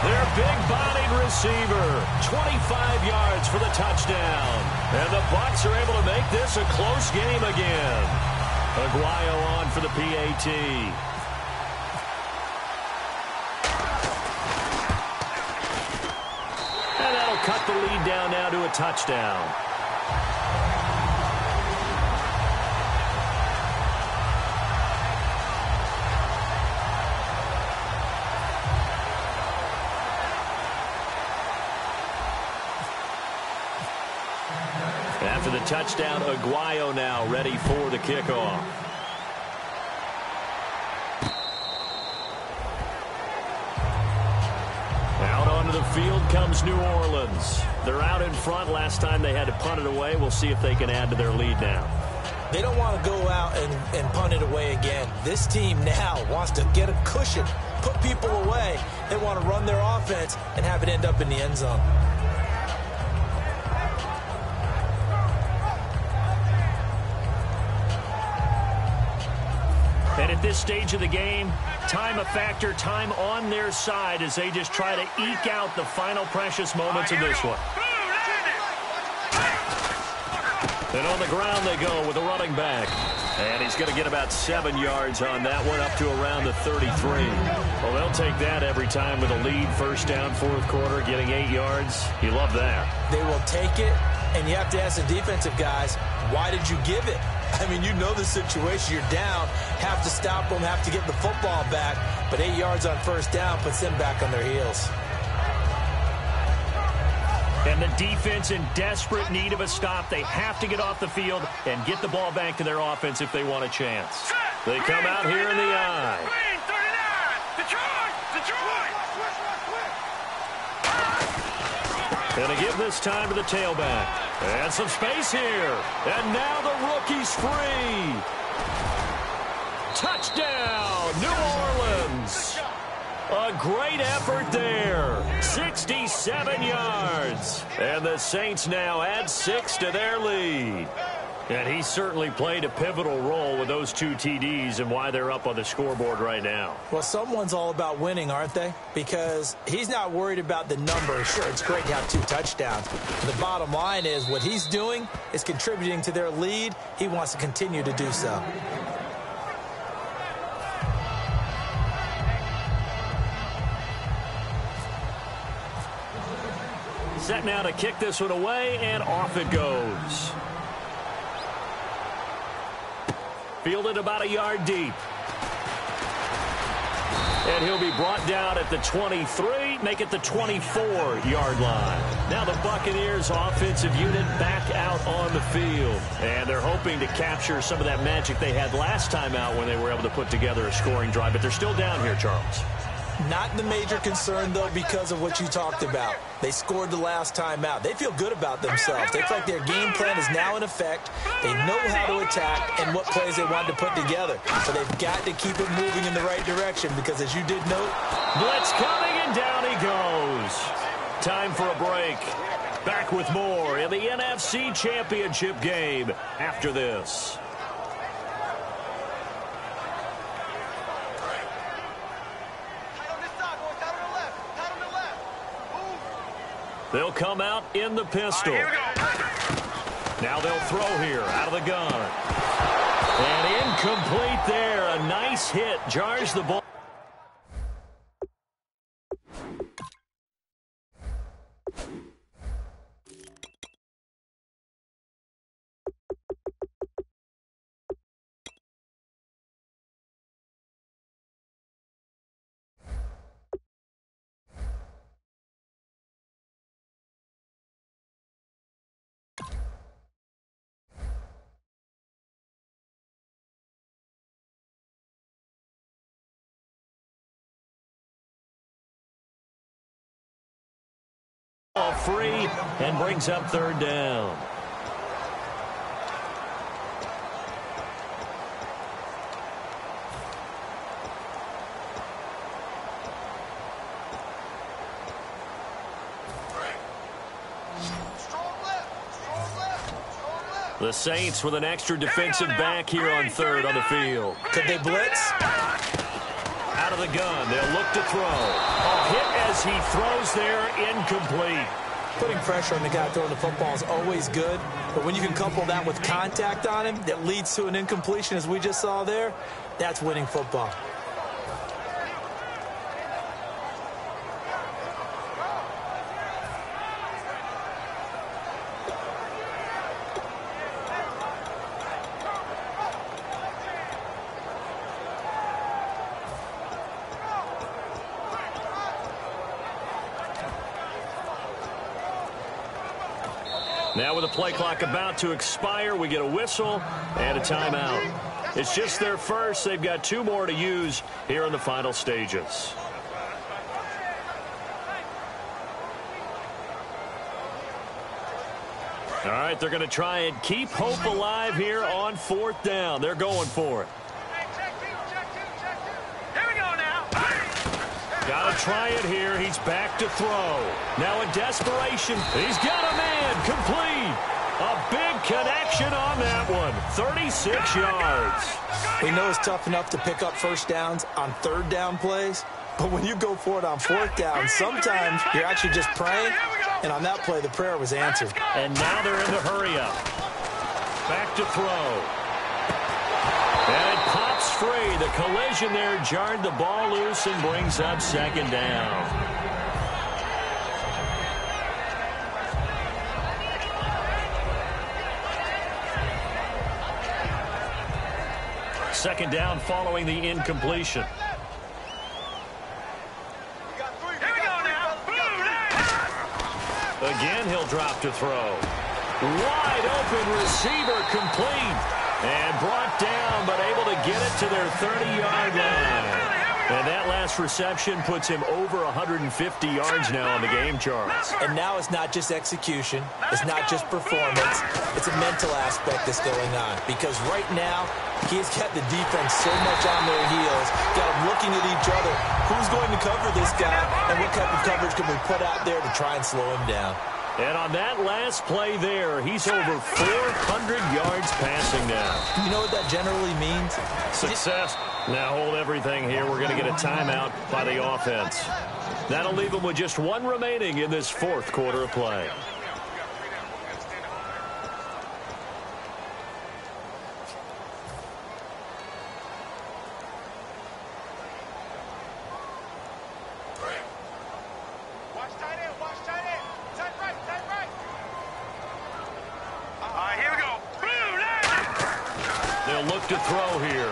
Their big-bodied receiver, 25 yards for the touchdown. And the Bucs are able to make this a close game again. Aguayo on for the PAT. And that'll cut the lead down now to a touchdown. After the touchdown, Aguayo now ready for the kickoff. Out onto the field comes New Orleans. They're out in front. Last time they had to punt it away. We'll see if they can add to their lead now. They don't want to go out and punt it away again. This team now wants to get a cushion, put people away. They want to run their offense and have it end up in the end zone. And at this stage of the game, time a factor, time on their side as they just try to eke out the final precious moments of this one. And on the ground they go with a running back. And he's going to get about 7 yards on that one, up to around the 33. Well, they'll take that every time with a lead, first down, fourth quarter, getting 8 yards. You love that. They will take it, and you have to ask the defensive guys, why did you give it? I mean, you know the situation. You're down, have to stop them, have to get the football back, but 8 yards on first down puts them back on their heels. And the defense in desperate need of a stop. They have to get off the field and get the ball back to their offense if they want a chance. They come out here in the eye. And to give this time to the tailback. And some space here. And now the rookie's free. Touchdown, New Orleans. A great effort there. 67 yards. And the Saints now add 6 to their lead. And he certainly played a pivotal role with those 2 TDs and why they're up on the scoreboard right now. Well, someone's all about winning, aren't they? Because he's not worried about the number. Sure, it's great to have 2 touchdowns. The bottom line is what he's doing is contributing to their lead. He wants to continue to do so. Set now to kick this one away, and off it goes. Fielded about a yard deep. And he'll be brought down at the 23, make it the 24-yard line. Now the Buccaneers offensive unit back out on the field. And they're hoping to capture some of that magic they had last time out when they were able to put together a scoring drive. But they're still down here, Charles. Not the major concern, though, because of what you talked about. They scored the last time out. They feel good about themselves. They feel like their game plan is now in effect. They know how to attack and what plays they want to put together. So they've got to keep it moving in the right direction because, as you did note, blitz coming, and down he goes. Time for a break. Back with more in the NFC Championship game after this. They'll come out in the pistol. Now they'll throw here out of the gun. And incomplete there. A nice hit. Jars the ball. Free and brings up third down. The Saints with an extra defensive back here on third on the field. Could they blitz? Out of the gun, they'll look to throw. A hit as he throws there, incomplete. Putting pressure on the guy throwing the football is always good, but when you can couple that with contact on him that leads to an incompletion, as we just saw there, that's winning football. Now with the play clock about to expire, we get a whistle and a timeout. It's just their first. They've got 2 more to use here in the final stages. All right, they're going to try and keep hope alive here on 4th down. They're going for it. Got to try it here. He's back to throw. Now in desperation, he's got a man complete. A big connection on that one. 36 yards. We know it's tough enough to pick up first downs on third down plays, but when you go for it on 4th down, sometimes you're actually just praying, and on that play, the prayer was answered. And now they're in the hurry up. Back to throw. collision there jarred the ball loose and brings up second down. Second down following the incompletion. Again, he'll drop to throw. Wide open receiver complete. And brought down, but able to get it to their 30-yard line. And that last reception puts him over 150 yards now on the game charts. And now it's not just execution. It's not just performance. It's a mental aspect that's going on. Because right now, he's got the defense so much on their heels. Got them looking at each other. Who's going to cover this guy? And what type of coverage can we put out there to try and slow him down? And on that last play there, he's over 400 yards passing now. You know what that generally means? Success. Now hold everything here. We're going to get a timeout by the offense. That'll leave them with just one remaining in this fourth quarter of play. Look to throw here.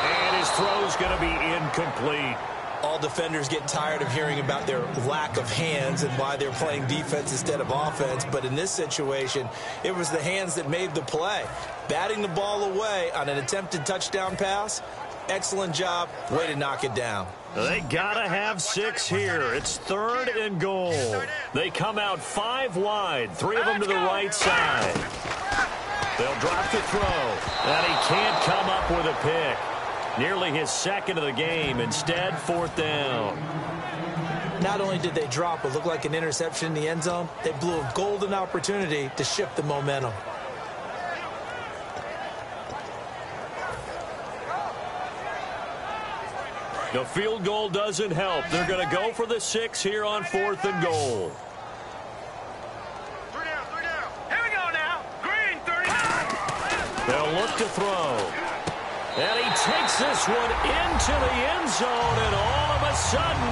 And his throw's going to be incomplete. All defenders get tired of hearing about their lack of hands and why they're playing defense instead of offense. But in this situation, it was the hands that made the play. Batting the ball away on an attempted touchdown pass. Excellent job. Way to knock it down. They got to have 6 here. It's 3rd and goal. They come out 5 wide. 3 of them to the right side. They'll drop to throw. And he can't come up with a pick. Nearly his 2nd of the game. Instead, 4th down. Not only did they drop what looked like an interception in the end zone, they blew a golden opportunity to shift the momentum. The field goal doesn't help. They're going to go for the 6 here on 4th and goal. They'll look to throw. And he takes this one into the end zone. And all of a sudden,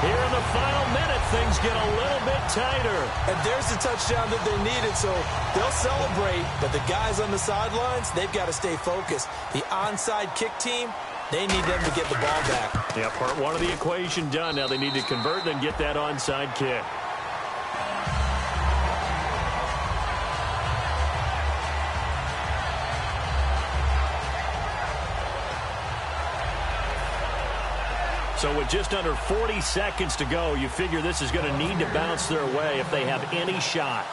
here in the final minute, things get a little bit tighter. And there's the touchdown that they needed. So they'll celebrate. But the guys on the sidelines, they've got to stay focused. The onside kick team, they need them to get the ball back. Yeah, part 1 of the equation done. Now they need to convert and get that onside kick. So with just under 40 seconds to go, you figure this is going to need to bounce their way if they have any shot.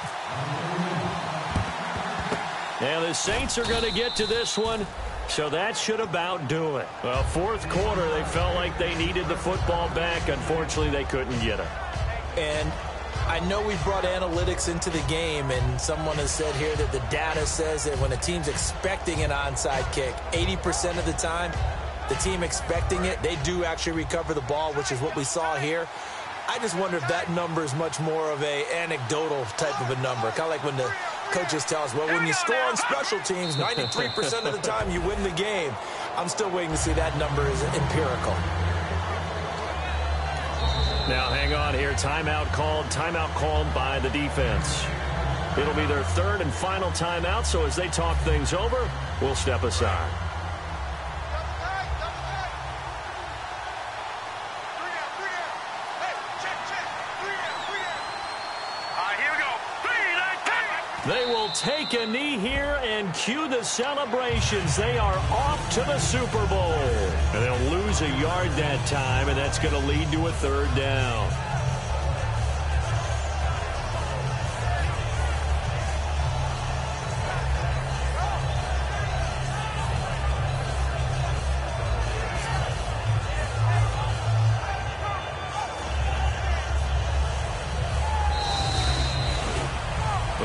And the Saints are going to get to this one, so that should about do it. Well, 4th quarter, they felt like they needed the football back. Unfortunately, they couldn't get it. And I know we brought analytics into the game, and someone has said here that the data says that when a team's expecting an onside kick, 80% of the time, the team expecting it, they do actually recover the ball, which is what we saw here. I just wonder if that number is much more of a anecdotal type of a number. Kind of like when the coaches tell us, well, when you score on special teams, 93% of the time you win the game. I'm still waiting to see that number is empirical. Now, hang on here. Timeout called by the defense. It'll be their 3rd and final timeout, so as they talk things over, we'll step aside. They will take a knee here and cue the celebrations. They are off to the Super Bowl. And they'll lose a yard that time, and that's going to lead to a 3rd down.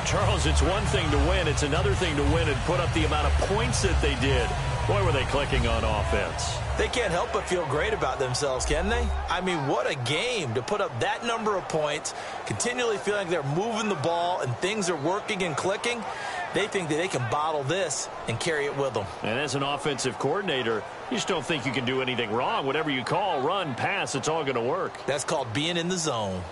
Charles, it's one thing to win. It's another thing to win and put up the amount of points that they did. Boy, were they clicking on offense. They can't help but feel great about themselves, can they? I mean, what a game to put up that number of points, continually feeling like they're moving the ball and things are working and clicking. They think that they can bottle this and carry it with them. And as an offensive coordinator, you just don't think you can do anything wrong. Whatever you call, run, pass, it's all going to work. That's called being in the zone.